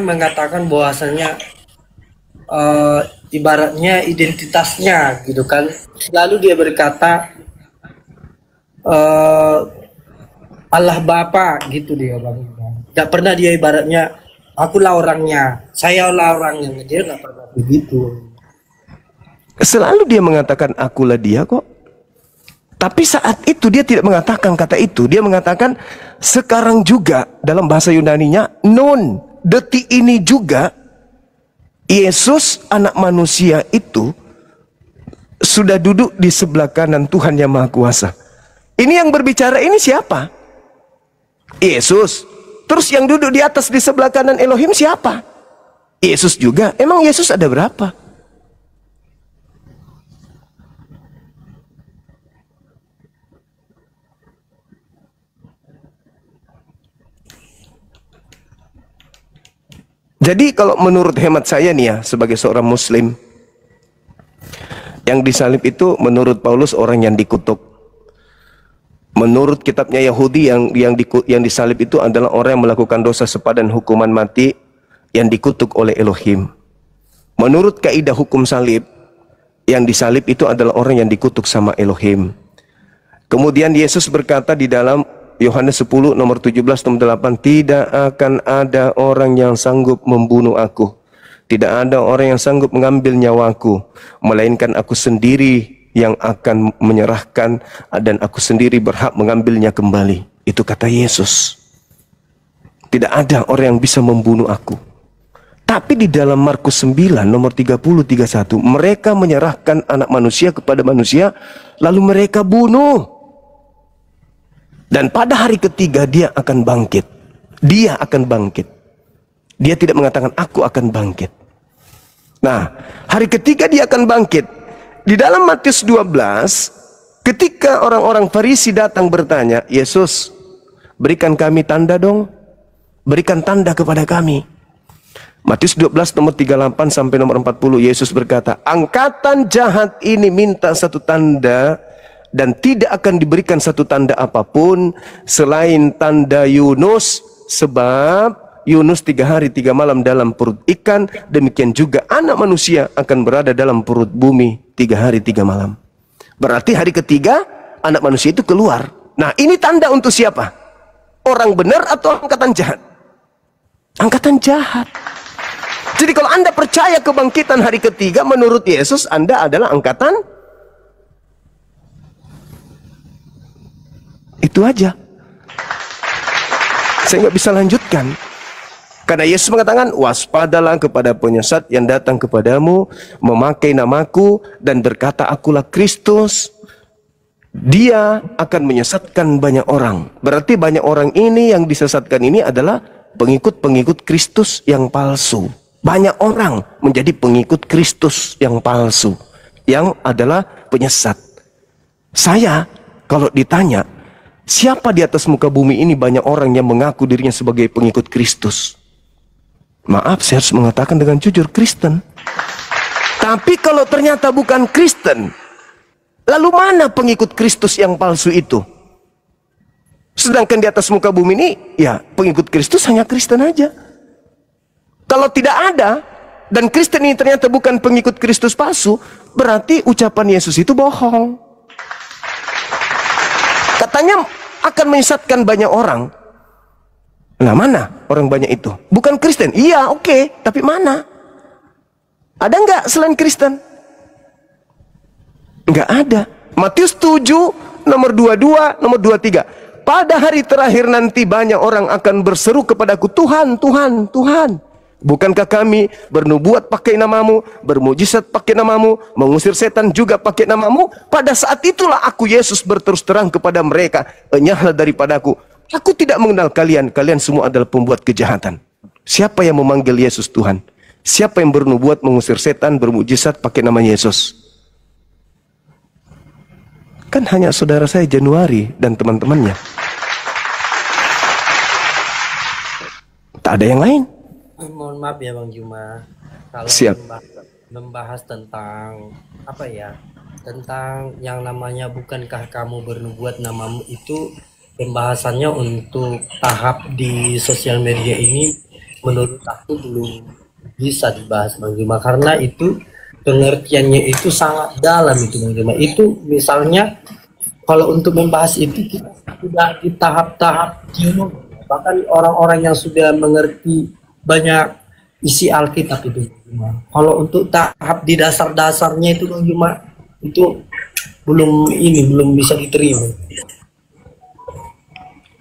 mengatakan bahwasanya ibaratnya identitasnya gitu kan. Lalu dia berkata Allah Bapa gitu dia Bang. Tidak pernah dia ibaratnya akulah orangnya, saya lah orangnya. Dia nggak pernah begitu. Selalu dia mengatakan akulah dia kok. Tapi saat itu dia tidak mengatakan kata itu. Dia mengatakan sekarang juga, dalam bahasa Yunaninya nun, detik ini juga Yesus anak manusia itu sudah duduk di sebelah kanan Tuhan yang Maha Kuasa. Ini yang berbicara ini siapa? Yesus. Terus yang duduk di atas di sebelah kanan Elohim siapa? Yesus juga. Emang Yesus ada berapa? Jadi kalau menurut hemat saya nih ya, sebagai seorang muslim, yang disalib itu menurut Paulus orang yang dikutuk. Menurut kitabnya Yahudi yang disalib itu adalah orang yang melakukan dosa sepadan hukuman mati yang dikutuk oleh Elohim. Menurut kaidah hukum salib, yang disalib itu adalah orang yang dikutuk sama Elohim. Kemudian Yesus berkata di dalam Yohanes 10 nomor 17 nomor 8, tidak akan ada orang yang sanggup membunuh aku. Tidak ada orang yang sanggup mengambil nyawaku, melainkan aku sendiri yang akan menyerahkan dan aku sendiri berhak mengambilnya kembali. Itu kata Yesus. Tidak ada orang yang bisa membunuh aku. Tapi di dalam Markus 9 nomor 30-31, mereka menyerahkan anak manusia kepada manusia, lalu mereka bunuh. Dan pada hari ketiga dia akan bangkit. Dia akan bangkit. Dia tidak mengatakan aku akan bangkit. Nah, hari ketiga dia akan bangkit. Di dalam Matius 12, ketika orang-orang Farisi datang bertanya, Yesus, berikan kami tanda dong. Berikan tanda kepada kami. Matius 12 nomor 38 sampai nomor 40, Yesus berkata, angkatan jahat ini minta satu tanda, dan tidak akan diberikan satu tanda apapun selain tanda Yunus, sebab Yunus 3 hari 3 malam dalam perut ikan, demikian juga anak manusia akan berada dalam perut bumi 3 hari 3 malam. Berarti hari ketiga anak manusia itu keluar. Nah, ini tanda untuk siapa? Orang benar atau angkatan jahat? Angkatan jahat. Jadi kalau Anda percaya kebangkitan hari ketiga, menurut Yesus Anda adalah angkatan. Itu aja. Saya nggak bisa lanjutkan. Karena Yesus mengatakan, waspadalah kepada penyesat yang datang kepadamu, memakai namaku, dan berkata, akulah Kristus. Dia akan menyesatkan banyak orang. Berarti banyak orang ini yang disesatkan ini adalah pengikut-pengikut Kristus yang palsu. Banyak orang menjadi pengikut Kristus yang palsu, yang adalah penyesat. Saya kalau ditanya, siapa di atas muka bumi ini banyak orang yang mengaku dirinya sebagai pengikut Kristus? Maaf, saya harus mengatakan dengan jujur, Kristen. Tapi kalau ternyata bukan Kristen, lalu mana pengikut Kristus yang palsu itu? Sedangkan di atas muka bumi ini, ya pengikut Kristus hanya Kristen aja. Kalau tidak ada, dan Kristen ini ternyata bukan pengikut Kristus palsu, berarti ucapan Yesus itu bohong. Katanya akan menyesatkan banyak orang. Nah, mana orang banyak itu? Bukan Kristen. Iya, oke. Tapi mana? Ada nggak selain Kristen? Nggak ada. Matius 7, nomor 22, nomor 23. Pada hari terakhir nanti banyak orang akan berseru kepadaku, Tuhan, Tuhan, Tuhan. Bukankah kami bernubuat pakai namamu, bermujizat pakai namamu, mengusir setan juga pakai namamu? Pada saat itulah aku Yesus berterus terang kepada mereka, enyahlah daripadaku. Aku tidak mengenal kalian, kalian semua adalah pembuat kejahatan. Siapa yang memanggil Yesus Tuhan? Siapa yang bernubuat, mengusir setan, bermujizat pakai nama Yesus? Kan hanya saudara saya Januari dan teman-temannya. Tak ada yang lain. Mohon maaf ya Bang Juma, kalau Siap. membahas tentang apa ya, tentang yang namanya bukankah kamu bernubuat namamu, itu pembahasannya untuk tahap di sosial media ini menurut aku belum bisa dibahas Bang Juma, karena itu pengertiannya itu sangat dalam itu Bang Juma. Itu misalnya kalau untuk membahas itu kita sudah di tahap-tahap teologi, bahkan orang-orang yang sudah mengerti banyak isi Alkitab itu Bang. Kalau untuk tahap di dasar-dasarnya itu Bang Juma, itu belum bisa diterima.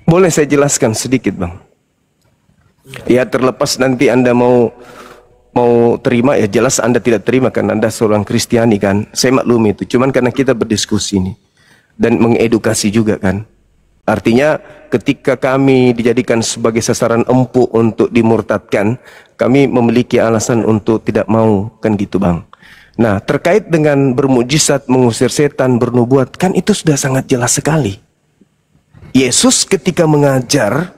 Boleh saya jelaskan sedikit Bang? Ya, terlepas nanti Anda mau terima, ya jelas Anda tidak terima kan, Anda seorang Kristiani kan. Saya maklum itu, cuman karena kita berdiskusi nih dan mengedukasi juga kan. Artinya ketika kami dijadikan sebagai sasaran empuk untuk dimurtadkan, kami memiliki alasan untuk tidak mau, kan gitu Bang. Nah, terkait dengan bermujizat, mengusir setan, bernubuat, kan itu sudah sangat jelas sekali. Yesus ketika mengajar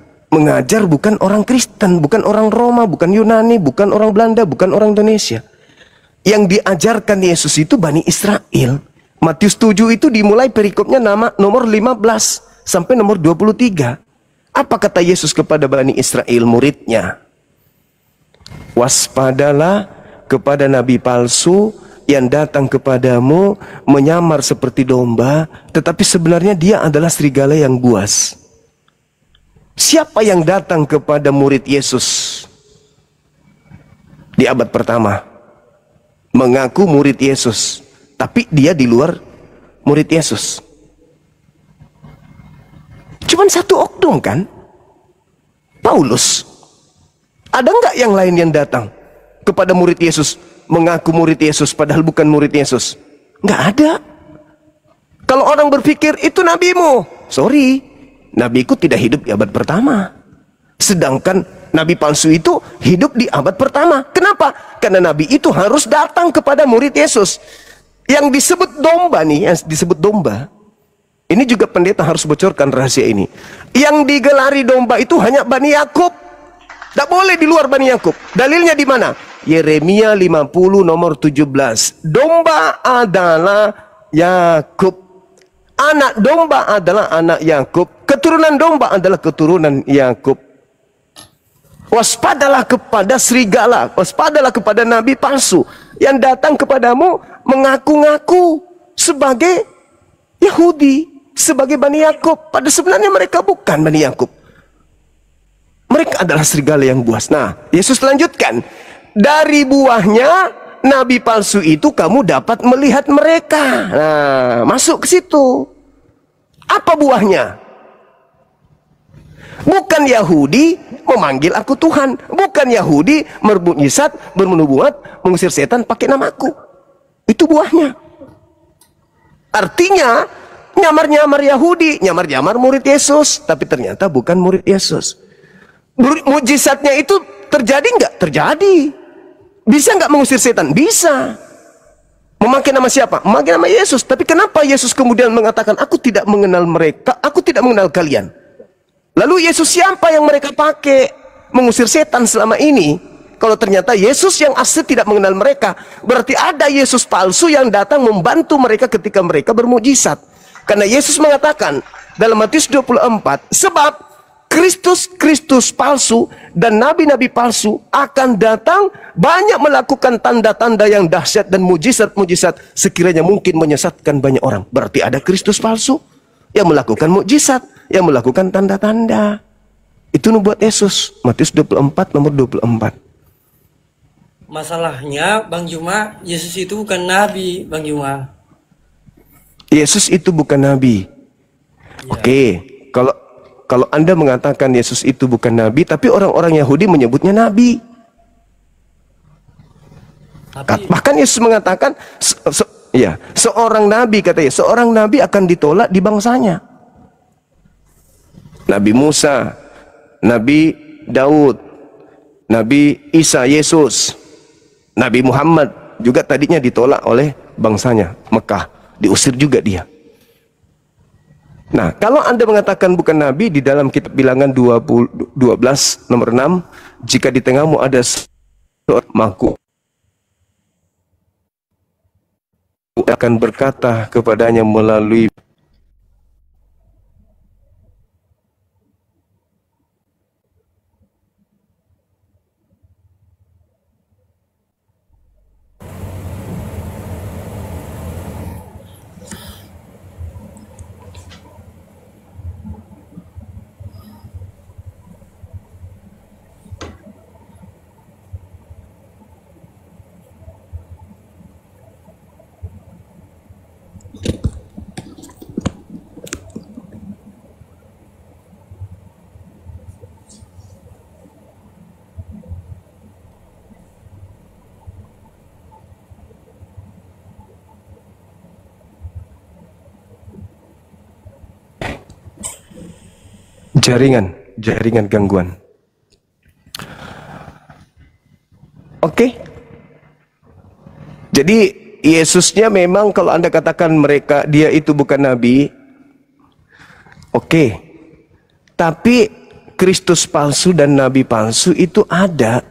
bukan orang Kristen, bukan orang Roma, bukan Yunani, bukan orang Belanda, bukan orang Indonesia. Yang diajarkan Yesus itu Bani Israel. Matius 7 itu dimulai perikopnya nomor 15 sampai nomor 23. Apa kata Yesus kepada Bani Israel muridnya? Waspadalah kepada nabi palsu yang datang kepadamu menyamar seperti domba, tetapi sebenarnya dia adalah serigala yang buas. Siapa yang datang kepada murid Yesus di abad pertama? Mengaku murid Yesus, tapi dia di luar murid Yesus. Cuman satu oknum kan? Paulus. Ada nggak yang lain yang datang kepada murid Yesus, mengaku murid Yesus padahal bukan murid Yesus? Nggak ada. Kalau orang berpikir itu nabimu, sorry, nabiku tidak hidup di abad pertama. Sedangkan nabi palsu itu hidup di abad pertama. Kenapa? Karena nabi itu harus datang kepada murid Yesus. Yang disebut domba nih, yang disebut domba, ini juga pendeta harus bocorkan rahasia ini. Yang digelari domba itu hanya Bani Yakub. Tidak boleh di luar Bani Yakub. Dalilnya di mana? Yeremia 50 nomor 17. Domba adalah Yakub. Anak domba adalah anak Yakub. Keturunan domba adalah keturunan Yakub. Waspadalah kepada serigala. Waspadalah kepada nabi palsu yang datang kepadamu mengaku-ngaku sebagai Yahudi, sebagai Bani Yakub. Pada sebenarnya mereka bukan Bani Yakub. Mereka adalah serigala yang buas. Nah, Yesus lanjutkan. Dari buahnya nabi palsu itu kamu dapat melihat mereka. Nah, masuk ke situ. Apa buahnya? Bukan Yahudi memanggil aku Tuhan. Bukan Yahudi bermujizat, bernubuat, mengusir setan pakai namaku. Itu buahnya. Artinya nyamar-nyamar Yahudi, nyamar-nyamar murid Yesus, tapi ternyata bukan murid Yesus. Mujizatnya itu terjadi nggak? Terjadi. Bisa nggak mengusir setan? Bisa. Memakai nama siapa? Memakai nama Yesus. Tapi kenapa Yesus kemudian mengatakan, aku tidak mengenal mereka, aku tidak mengenal kalian? Lalu Yesus siapa yang mereka pakai mengusir setan selama ini? Kalau ternyata Yesus yang asli tidak mengenal mereka, berarti ada Yesus palsu yang datang membantu mereka ketika mereka bermukjizat. Karena Yesus mengatakan dalam Matius 24, sebab Kristus palsu dan nabi-nabi palsu akan datang banyak melakukan tanda-tanda yang dahsyat dan mujizat-mujizat sekiranya mungkin menyesatkan banyak orang. Berarti ada Kristus palsu yang melakukan mujizat, yang melakukan tanda-tanda. Itu nubuat Yesus, Matius 24 nomor 24. Masalahnya Bang Juma, Yesus itu bukan nabi, Bang Juma. Yesus itu bukan nabi. Ya. Oke, kalau Anda mengatakan Yesus itu bukan nabi, tapi orang-orang Yahudi menyebutnya nabi. Bahkan Yesus mengatakan, seorang nabi, katanya, seorang nabi akan ditolak di bangsanya. Nabi Musa, Nabi Daud, Nabi Isa, Yesus, Nabi Muhammad juga tadinya ditolak oleh bangsanya, Mekah, diusir juga dia. Nah, kalau Anda mengatakan bukan nabi, di dalam kitab Bilangan 12 nomor 6, jika di tengahmu ada seorang maku, akan berkata kepadanya melalui jaringan gangguan. Oke. Jadi Yesusnya memang kalau Anda katakan dia itu bukan nabi, oke. Tapi Kristus palsu dan nabi palsu itu ada.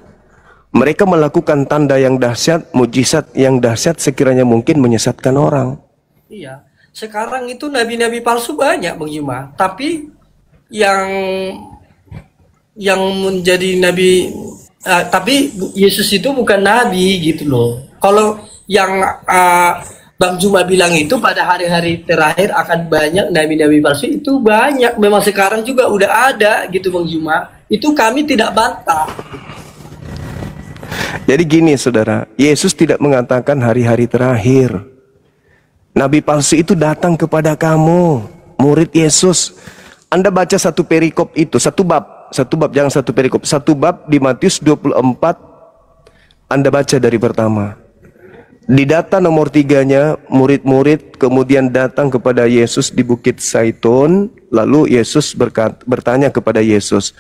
Mereka melakukan tanda yang dahsyat, mujizat yang dahsyat sekiranya mungkin menyesatkan orang. Iya. Sekarang itu nabi-nabi palsu banyak, Bang Juma. Tapi yang menjadi nabi, tapi Yesus itu bukan nabi gitu loh. Kalau yang Bang Juma bilang itu pada hari-hari terakhir akan banyak nabi-nabi palsu, itu banyak. Memang sekarang juga udah ada gitu, Bang Juma. Itu kami tidak bantah. Jadi gini saudara, Yesus tidak mengatakan hari-hari terakhir. Nabi palsu itu datang kepada kamu, murid Yesus. Anda baca satu perikop itu, satu bab, jangan satu perikop, satu bab di Matius 24, Anda baca dari pertama. Di data nomor 3-nya, murid-murid kemudian datang kepada Yesus di Bukit Zaitun, lalu Yesus bertanya kepada Yesus,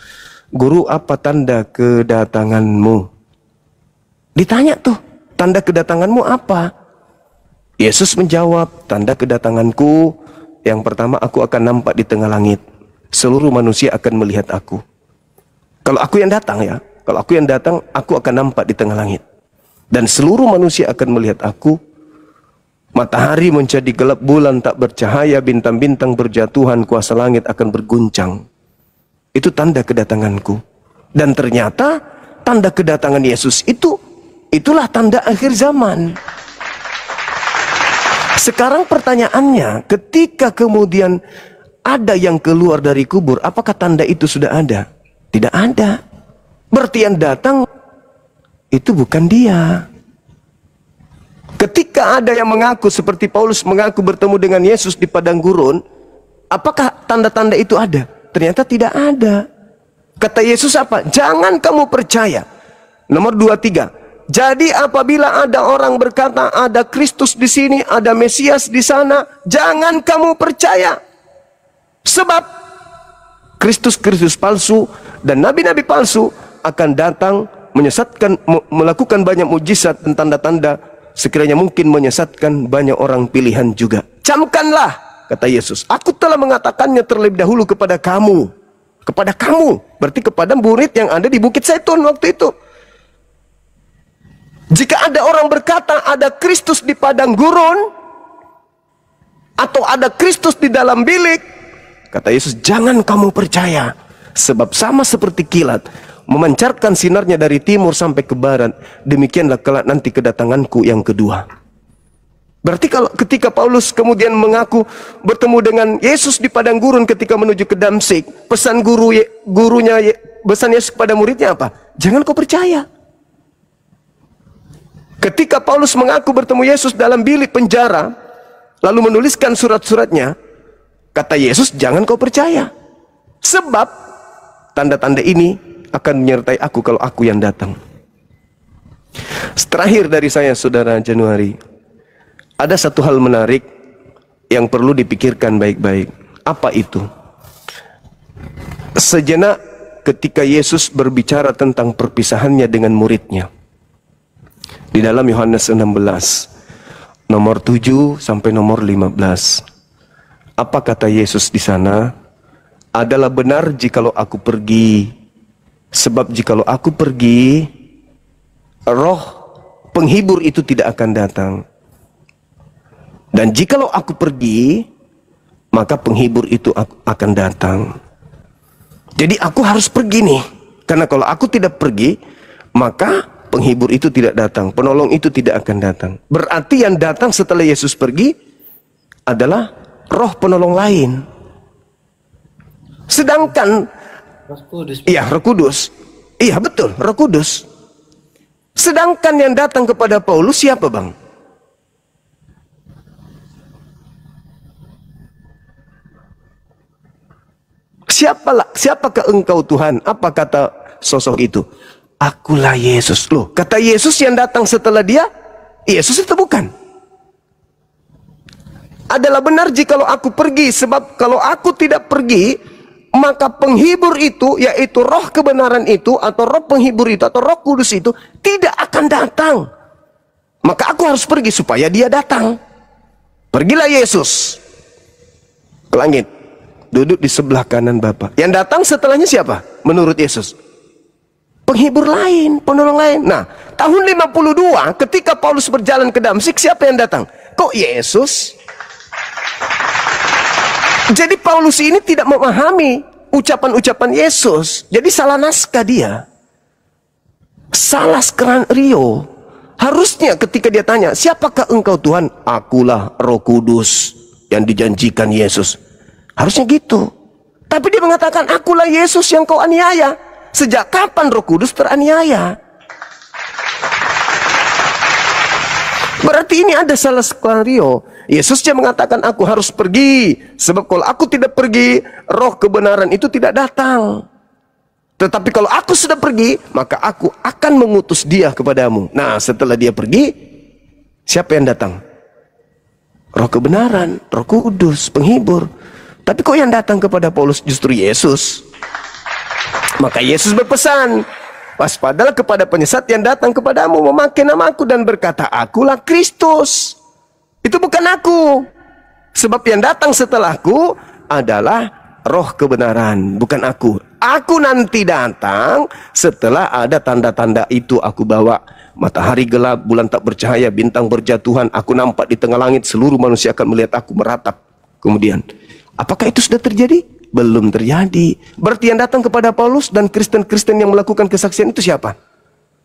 Guru, apa tanda kedatanganmu? Ditanya tuh, tanda kedatanganmu apa? Yesus menjawab, tanda kedatanganku, yang pertama aku akan nampak di tengah langit. Seluruh manusia akan melihat aku. Kalau aku yang datang ya, kalau aku yang datang, aku akan nampak di tengah langit. Dan seluruh manusia akan melihat aku. Matahari menjadi gelap, bulan tak bercahaya, bintang-bintang berjatuhan, kuasa langit akan berguncang. Itu tanda kedatanganku. Dan ternyata tanda kedatangan Yesus itulah tanda akhir zaman. Sekarang pertanyaannya, ketika kemudian ada yang keluar dari kubur, apakah tanda itu sudah ada? Tidak ada. Berarti yang datang itu bukan dia. Ketika ada yang mengaku seperti Paulus mengaku bertemu dengan Yesus di padang gurun, apakah tanda-tanda itu ada? Ternyata tidak ada. Kata Yesus apa? Jangan kamu percaya. Nomor 23. Jadi apabila ada orang berkata ada Kristus di sini, ada Mesias di sana, jangan kamu percaya. Sebab Kristus palsu dan nabi-nabi palsu akan datang melakukan banyak mujizat dan tanda-tanda, sekiranya mungkin menyesatkan banyak orang pilihan juga. Camkanlah, kata Yesus, aku telah mengatakannya terlebih dahulu kepada kamu. Kepada kamu, berarti kepada murid yang ada di Bukit Zaitun waktu itu. Jika ada orang berkata ada Kristus di padang gurun, atau ada Kristus di dalam bilik, kata Yesus, jangan kamu percaya. Sebab sama seperti kilat memancarkan sinarnya dari timur sampai ke barat, demikianlah kelak nanti kedatanganku yang kedua. Berarti kalau ketika Paulus kemudian mengaku bertemu dengan Yesus di padang gurun ketika menuju ke Damsik, pesan pesan Yesus kepada muridnya apa? Jangan kau percaya. Ketika Paulus mengaku bertemu Yesus dalam bilik penjara, lalu menuliskan surat-suratnya, kata Yesus, jangan kau percaya. Sebab tanda-tanda ini akan menyertai aku kalau aku yang datang. Terakhir dari saya, Saudara Januari, ada satu hal menarik yang perlu dipikirkan baik-baik. Apa itu? Sejenak ketika Yesus berbicara tentang perpisahannya dengan muridnya, di dalam Yohanes 16 nomor 7 sampai nomor 15. Apa kata Yesus di sana? Adalah benar jikalau aku pergi, sebab jikalau aku pergi, roh penghibur itu tidak akan datang. Dan jikalau aku pergi, maka penghibur itu akan datang. Jadi aku harus pergi nih, karena kalau aku tidak pergi, maka penghibur itu tidak datang, penolong itu tidak akan datang. Berarti yang datang setelah Yesus pergi adalah roh penolong lain. Sedangkan Roh Kudus. iya, Roh Kudus. Iya, betul, Roh Kudus. Sedangkan yang datang kepada Paulus siapa, Bang? Siapakah engkau Tuhan? Apa kata sosok itu? Akulah Yesus. Loh, kata Yesus yang datang setelah dia, Yesus itu bukan. Adalah benar jikalau aku pergi, sebab kalau aku tidak pergi, maka penghibur itu, yaitu roh kebenaran itu, atau roh penghibur itu, atau Roh Kudus itu tidak akan datang. Maka aku harus pergi supaya dia datang. Pergilah Yesus ke langit, duduk di sebelah kanan Bapa. Yang datang setelahnya siapa? Menurut Yesus, penghibur lain, penolong lain. Nah, tahun 52 ketika Paulus berjalan ke Damsik, siapa yang datang? Kok Yesus? Jadi Paulus ini tidak memahami ucapan-ucapan Yesus. Jadi salah naskah dia. Salah skenario. Harusnya ketika dia tanya, siapakah engkau Tuhan? Akulah Roh Kudus yang dijanjikan Yesus. Harusnya gitu. Tapi dia mengatakan, akulah Yesus yang kau aniaya. Sejak kapan Roh Kudus teraniaya? Berarti ini ada salah skenario. Yesus yang mengatakan aku harus pergi, sebab kalau aku tidak pergi, roh kebenaran itu tidak datang. Tetapi kalau aku sudah pergi, maka aku akan mengutus dia kepadamu. Nah, setelah dia pergi, siapa yang datang? Roh kebenaran, Roh Kudus, penghibur. Tapi kok yang datang kepada Paulus justru Yesus? Maka Yesus berpesan, waspadalah kepada penyesat yang datang kepadamu memakai namaku dan berkata, akulah Kristus. Itu bukan aku. Sebab yang datang setelahku adalah roh kebenaran, bukan aku. Aku nanti datang setelah ada tanda-tanda itu aku bawa. Matahari gelap, bulan tak bercahaya, bintang berjatuhan. Aku nampak di tengah langit, seluruh manusia akan melihat aku meratap. Kemudian, apakah itu sudah terjadi? Belum terjadi. Berarti yang datang kepada Paulus dan Kristen-Kristen yang melakukan kesaksian itu siapa?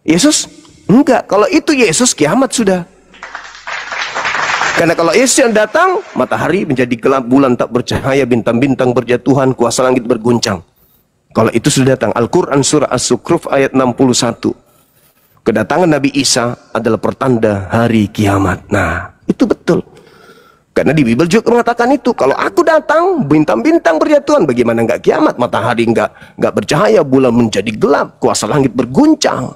Yesus? Enggak. Kalau itu Yesus, kiamat sudah. Karena kalau Yesus yang datang, matahari menjadi gelap, bulan tak bercahaya, bintang-bintang berjatuhan, kuasa langit berguncang. Kalau itu sudah datang. Al-Quran surah As-Zukhruf ayat 61. Kedatangan Nabi Isa adalah pertanda hari kiamat. Nah, itu betul. Karena di Bible juga mengatakan itu. Kalau aku datang, bintang-bintang berjatuhan, bagaimana enggak kiamat? Matahari enggak bercahaya, bulan menjadi gelap, kuasa langit berguncang.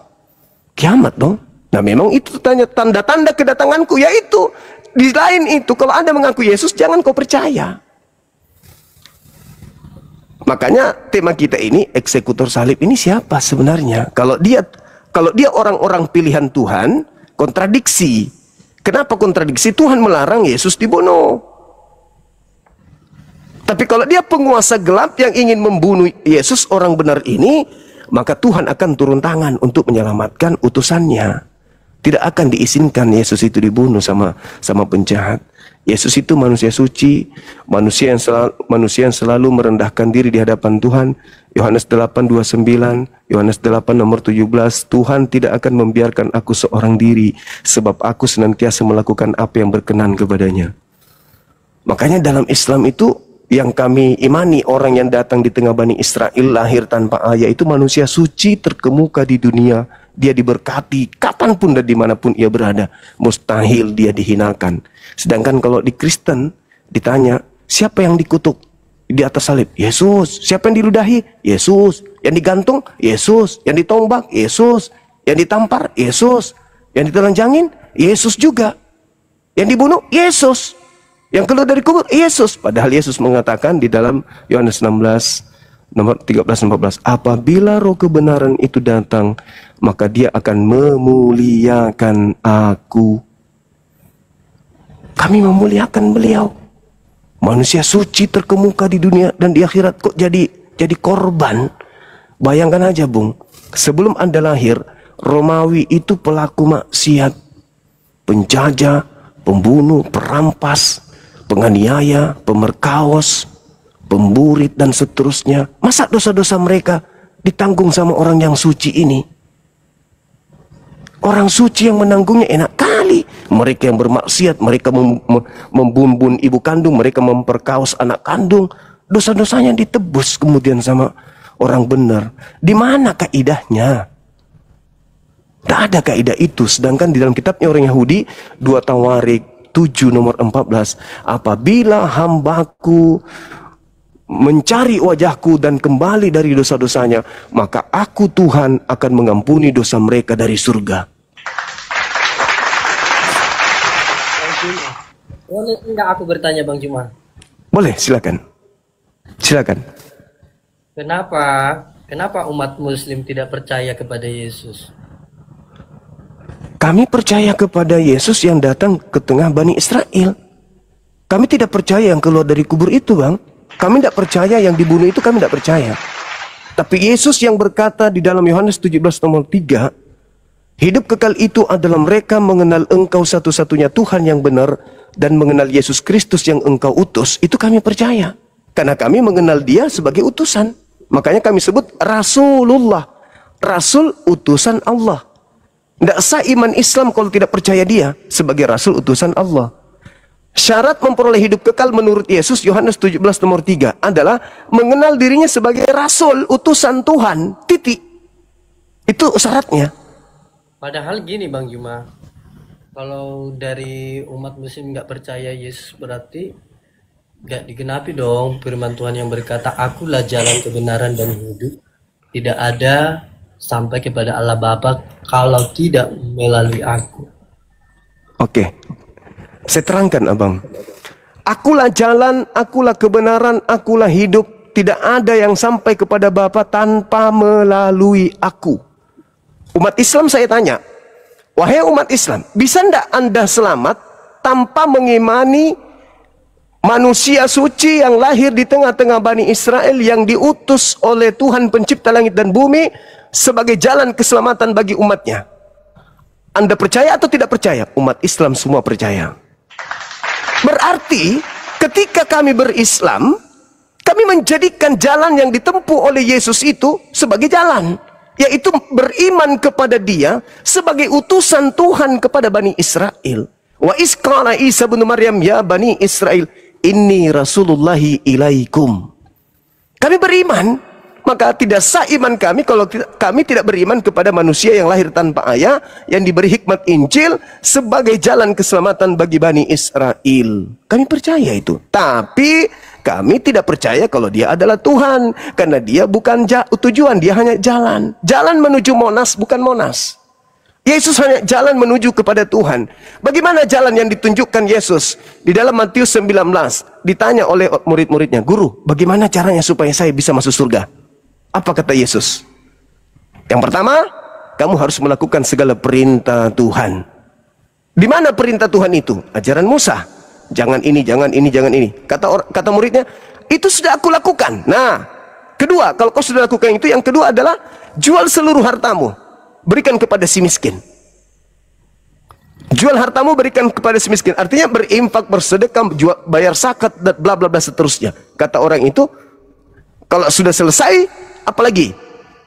Kiamat dong. Nah, memang itu tanda-tanda kedatanganku, yaitu di lain itu, kalau Anda mengaku Yesus, jangan kau percaya. Makanya tema kita ini, eksekutor salib ini siapa sebenarnya? Kalau Kalau dia orang-orang pilihan Tuhan, kontradiksi. Kenapa kontradiksi? Tuhan melarang Yesus dibunuh. Tapi kalau dia penguasa gelap yang ingin membunuh Yesus, orang benar ini, maka Tuhan akan turun tangan untuk menyelamatkan utusannya. Tidak akan diizinkan Yesus itu dibunuh sama penjahat. Yesus itu manusia suci, manusia yang selalu merendahkan diri di hadapan Tuhan. Yohanes 8:29, Yohanes 8 nomor 17, Tuhan tidak akan membiarkan aku seorang diri, sebab aku senantiasa melakukan apa yang berkenan kepadanya. Makanya dalam Islam itu yang kami imani, orang yang datang di tengah Bani Israel lahir tanpa ayah itu manusia suci terkemuka di dunia. Dia diberkati kapanpun dan dimanapun ia berada. Mustahil dia dihinakan. Sedangkan kalau di Kristen ditanya, siapa yang dikutuk di atas salib? Yesus. Siapa yang diludahi? Yesus. Yang digantung? Yesus. Yang ditombak? Yesus. Yang ditampar? Yesus. Yang ditelanjangin? Yesus juga. Yang dibunuh? Yesus. Yang keluar dari kubur? Yesus. Padahal Yesus mengatakan di dalam Yohanes 16 nomor 13-14, apabila roh kebenaran itu datang, maka dia akan memuliakan aku. Kami memuliakan beliau. Manusia suci terkemuka di dunia dan di akhirat kok jadi korban. Bayangkan aja Bung, sebelum Anda lahir, Romawi itu pelaku maksiat, penjajah, pembunuh, perampas, penganiaya, pemerkaos, pemburit dan seterusnya. Masa dosa-dosa mereka ditanggung sama orang yang suci ini? Orang suci yang menanggungnya enak kali. Mereka yang bermaksiat, mereka membunuh ibu kandung, mereka memperkaos anak kandung, dosa-dosanya ditebus kemudian sama orang benar. Di mana kaidahnya? Tak ada kaidah itu. Sedangkan di dalam kitabnya orang Yahudi 2 Tawarik 7 nomor 14, apabila hambaku mencari wajahku dan kembali dari dosa-dosanya, maka aku Tuhan akan mengampuni dosa mereka dari surga. Boleh enggak aku bertanya Bang Juma? Boleh, silakan. Silakan. Kenapa umat Muslim tidak percaya kepada Yesus? Kami percaya kepada Yesus yang datang ke tengah Bani Israel. Kami tidak percaya yang keluar dari kubur itu, Bang. Kami tidak percaya yang dibunuh itu, kami tidak percaya. Tapi Yesus yang berkata di dalam Yohanes 17 nomor 3, hidup kekal itu adalah mereka mengenal Engkau satu-satunya Tuhan yang benar dan mengenal Yesus Kristus yang Engkau utus. Itu kami percaya. Karena kami mengenal Dia sebagai utusan. Makanya kami sebut Rasulullah. Rasul utusan Allah. Tidak sah iman Islam kalau tidak percaya Dia sebagai Rasul utusan Allah. Syarat memperoleh hidup kekal menurut Yesus, Yohanes 17 nomor 3 adalah mengenal dirinya sebagai Rasul, utusan Tuhan, titik. Itu syaratnya. Padahal gini Bang Juma, kalau dari umat Muslim nggak percaya Yesus berarti nggak digenapi dong firman Tuhan yang berkata, akulah jalan kebenaran dan hidup. Tidak ada sampai kepada Allah Bapa kalau tidak melalui aku. Oke. Saya terangkan Abang. Akulah jalan, akulah kebenaran, akulah hidup. Tidak ada yang sampai kepada Bapa tanpa melalui aku. Umat Islam saya tanya, wahai umat Islam, bisa tidak Anda selamat tanpa mengimani manusia suci yang lahir di tengah-tengah Bani Israel yang diutus oleh Tuhan pencipta langit dan bumi sebagai jalan keselamatan bagi umatnya? Anda percaya atau tidak percaya? Umat Islam semua percaya. Berarti ketika kami berislam, kami menjadikan jalan yang ditempuh oleh Yesus itu sebagai jalan, yaitu beriman kepada Dia sebagai utusan Tuhan kepada Bani Israel. Wa isqala Isa bin Maryam ya Bani Israel, inni rasulullahi ilaikum. Kami beriman. Maka tidak sah iman kami kalau kami tidak beriman kepada manusia yang lahir tanpa ayah, yang diberi hikmat Injil sebagai jalan keselamatan bagi Bani Israel. Kami percaya itu. Tapi kami tidak percaya kalau Dia adalah Tuhan. Karena Dia bukan tujuan, Dia hanya jalan. Jalan menuju Monas, bukan Monas. Yesus hanya jalan menuju kepada Tuhan. Bagaimana jalan yang ditunjukkan Yesus? Di dalam Matius 19, ditanya oleh murid-muridnya, Guru, bagaimana caranya supaya saya bisa masuk surga? Apa kata Yesus? Yang pertama, Kamu harus melakukan segala perintah Tuhan. Di mana perintah Tuhan itu? Ajaran Musa. Jangan ini, jangan ini, jangan ini. Kata muridnya, itu sudah aku lakukan. Nah, kedua, kalau kau sudah lakukan itu, yang kedua adalah jual seluruh hartamu, berikan kepada si miskin. Jual hartamu, berikan kepada si miskin. Artinya berinfak, bersedekah, bayar zakat, dan bla bla bla seterusnya. Kata orang itu, kalau sudah selesai, apalagi?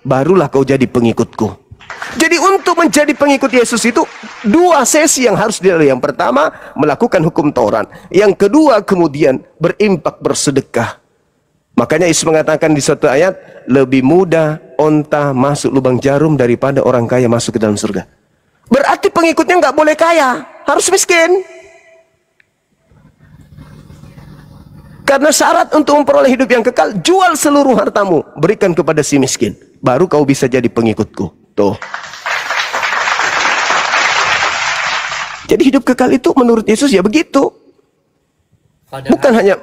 Barulah kau jadi pengikutku. Jadi untuk menjadi pengikut Yesus itu dua sesi yang harus dilalui. Yang pertama, melakukan hukum Taurat. Yang kedua, kemudian berimpak, bersedekah. Makanya Yesus mengatakan di suatu ayat, lebih mudah onta masuk lubang jarum daripada orang kaya masuk ke dalam surga. Berarti pengikutnya nggak boleh kaya, harus miskin. Karena syarat untuk memperoleh hidup yang kekal, jual seluruh hartamu, berikan kepada si miskin. Baru kau bisa jadi pengikutku. Tuh. Jadi hidup kekal itu menurut Yesus ya begitu. Padahal, bukan hanya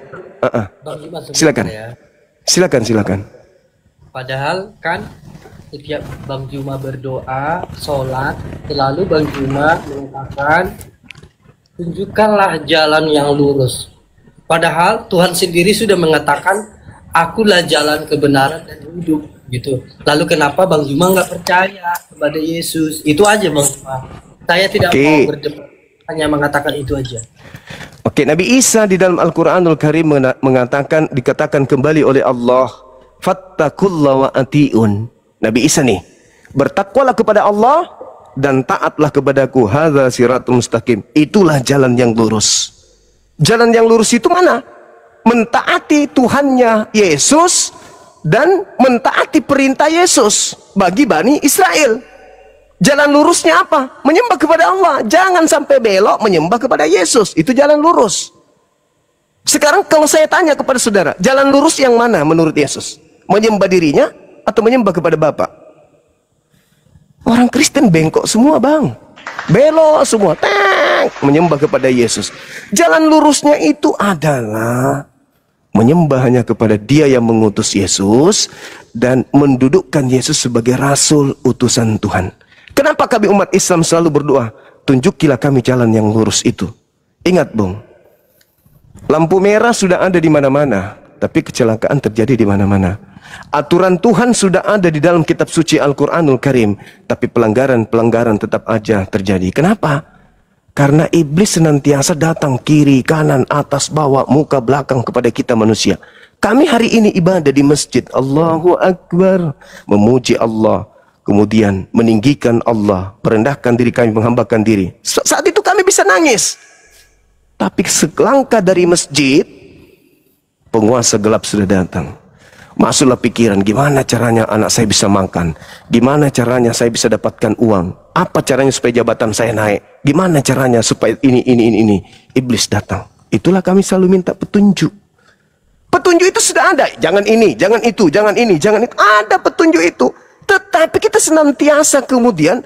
silakan. Ya. Silakan. Padahal kan setiap Bang Juma berdoa, sholat, selalu Bang Juma mengatakan, tunjukkanlah jalan yang lurus. Padahal Tuhan sendiri sudah mengatakan, akulah jalan kebenaran dan hidup, gitu. Lalu kenapa Bang Juma nggak percaya kepada Yesus? Itu aja Bang Juma. Saya tidak mau berdebat, hanya mengatakan itu aja. Oke, Nabi Isa di dalam Al-Quranul Karim dikatakan kembali oleh Allah, fattaqullaha wa ati'un. Nabi Isa nih, bertakwalah kepada Allah dan taatlah kepadaku. Hadza siratul mustaqim. Itulah jalan yang lurus. Jalan yang lurus itu mana? Mentaati Tuhannya Yesus dan mentaati perintah Yesus bagi Bani Israel. Jalan lurusnya apa? Menyembah kepada Allah. Jangan sampai belok menyembah kepada Yesus. Itu jalan lurus. Sekarang kalau saya tanya kepada saudara, jalan lurus yang mana menurut Yesus? Menyembah dirinya atau menyembah kepada Bapa? Orang Kristen bengkok semua bang. Belok semua. Menyembah kepada Yesus. Jalan lurusnya itu adalah menyembah hanya kepada Dia yang mengutus Yesus dan mendudukkan Yesus sebagai Rasul utusan Tuhan. Kenapa kami umat Islam selalu berdoa, tunjukilah kami jalan yang lurus itu. Ingat bung, lampu merah sudah ada di mana-mana, tapi kecelakaan terjadi di mana-mana. Aturan Tuhan sudah ada di dalam kitab suci Al-Quranul Karim, tapi pelanggaran-pelanggaran tetap aja terjadi. Kenapa? Karena iblis senantiasa datang kiri, kanan, atas, bawah, muka, belakang kepada kita manusia. Kami hari ini ibadah di masjid, Allahu Akbar, memuji Allah, kemudian meninggikan Allah, merendahkan diri kami, menghambakan diri. Saat itu kami bisa nangis. Tapi selangkah dari masjid, penguasa gelap sudah datang. Masuklah pikiran, gimana caranya anak saya bisa makan? Gimana caranya saya bisa dapatkan uang? Apa caranya supaya jabatan saya naik? Gimana caranya supaya ini? Iblis datang. Itulah kami selalu minta petunjuk. Petunjuk itu sudah ada. Jangan ini, jangan itu, jangan ini, jangan itu. Ada petunjuk itu. Tetapi kita senantiasa kemudian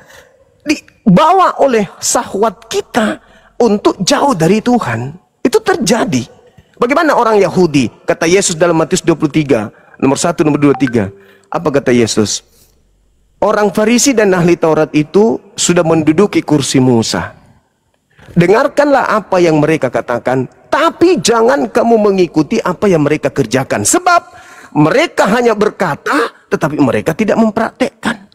dibawa oleh syahwat kita untuk jauh dari Tuhan. Itu terjadi. Bagaimana orang Yahudi? Kata Yesus dalam Matius 23. Nomor 1, nomor 2, 3. Apa kata Yesus? Orang Farisi dan ahli Taurat itu sudah menduduki kursi Musa. Dengarkanlah apa yang mereka katakan, tapi jangan kamu mengikuti apa yang mereka kerjakan. Sebab mereka hanya berkata, tetapi mereka tidak mempraktekkan.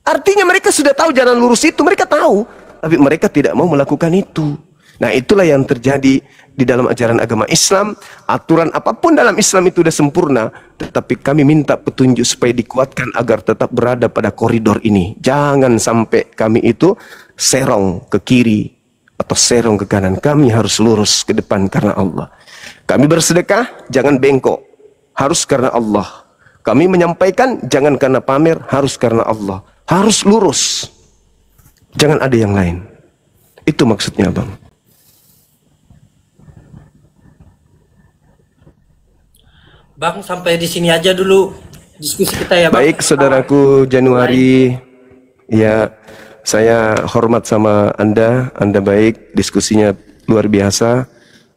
Artinya mereka sudah tahu jalan lurus itu, mereka tahu, tapi mereka tidak mau melakukan itu. Nah, itulah yang terjadi di dalam ajaran agama Islam. Aturan apapun dalam Islam itu sudah sempurna, tetapi kami minta petunjuk supaya dikuatkan agar tetap berada pada koridor ini. Jangan sampai kami itu serong ke kiri atau serong ke kanan. Kami harus lurus ke depan karena Allah. Kami bersedekah, jangan bengkok, harus karena Allah. Kami menyampaikan, jangan karena pamer, harus karena Allah. Harus lurus, jangan ada yang lain. Itu maksudnya bang. Bang, sampai di sini aja dulu diskusi kita ya, Bang. Baik, saudaraku Januari. Ya, saya hormat sama Anda baik, diskusinya luar biasa.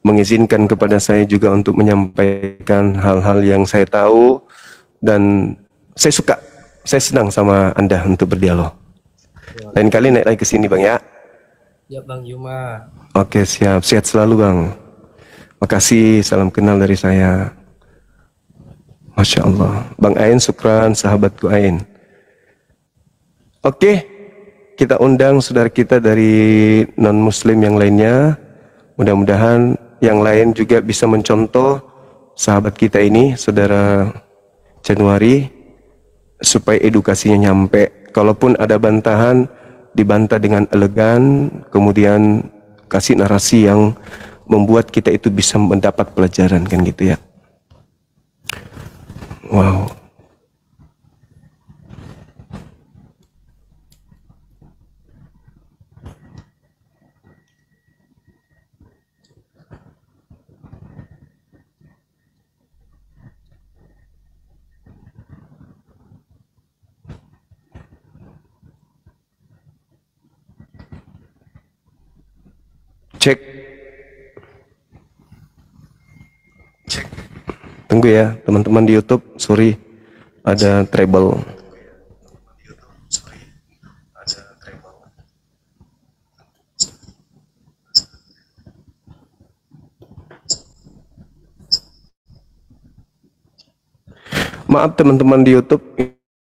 Mengizinkan kepada saya juga untuk menyampaikan hal-hal yang saya tahu. Dan saya suka, saya senang sama Anda untuk berdialog. Lain kali naik lagi ke sini Bang ya. Ya Bang Juma. Oke, siap. Sehat selalu Bang. Makasih, salam kenal dari saya. Masya Allah. Bang Ain, syukran sahabatku Ain. Oke, kita undang saudara kita dari non-muslim yang lainnya. Mudah-mudahan yang lain juga bisa mencontoh sahabat kita ini, saudara Januari, supaya edukasinya nyampe. Kalaupun ada bantahan, dibantah dengan elegan, kemudian kasih narasi yang membuat kita itu bisa mendapat pelajaran, kan gitu ya. Wow. Cek. Cek. Tunggu ya teman-teman di YouTube, sorry ada treble. Maaf teman-teman di YouTube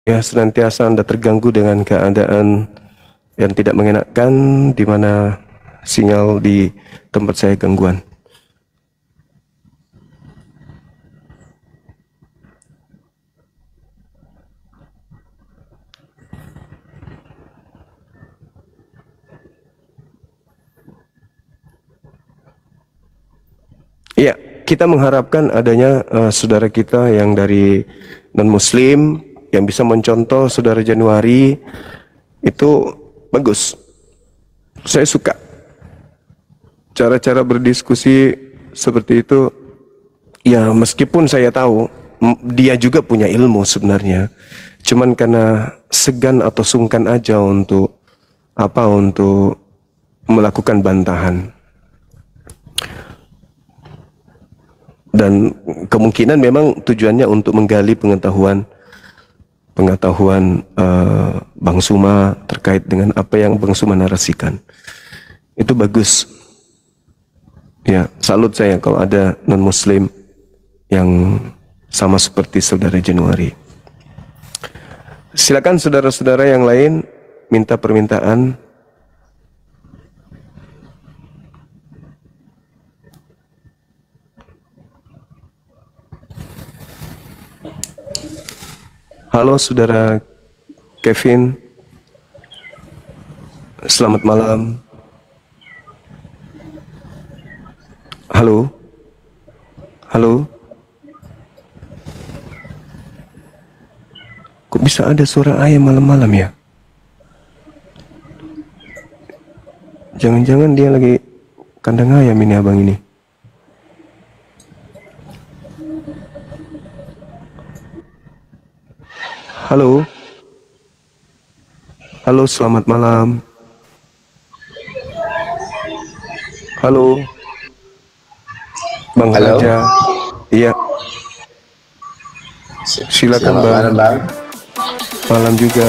ya, senantiasa Anda terganggu dengan keadaan yang tidak mengenakan, di mana sinyal di tempat saya gangguan. Iya, kita mengharapkan adanya saudara kita yang dari non-muslim yang bisa mencontoh saudara Januari, itu bagus. Saya suka cara-cara berdiskusi seperti itu. Ya, meskipun saya tahu dia juga punya ilmu sebenarnya, cuman karena segan atau sungkan aja untuk untuk melakukan bantahan. Dan kemungkinan memang tujuannya untuk menggali pengetahuan Bang Suma terkait dengan apa yang Bang Suma narasikan. Itu bagus. Ya, salut saya kalau ada non-muslim yang sama seperti saudara Januari. Silakan saudara-saudara yang lain minta permintaan. Halo saudara Kevin, selamat malam. Halo, halo. Kok bisa ada suara ayam malam-malam ya? Jangan-jangan dia lagi kandang ayam ini abang ini. Halo. Halo, selamat malam. Halo. Bang Halo. Raja. Iya. Silakan Selamat Bang. malam, Bang. Malam juga.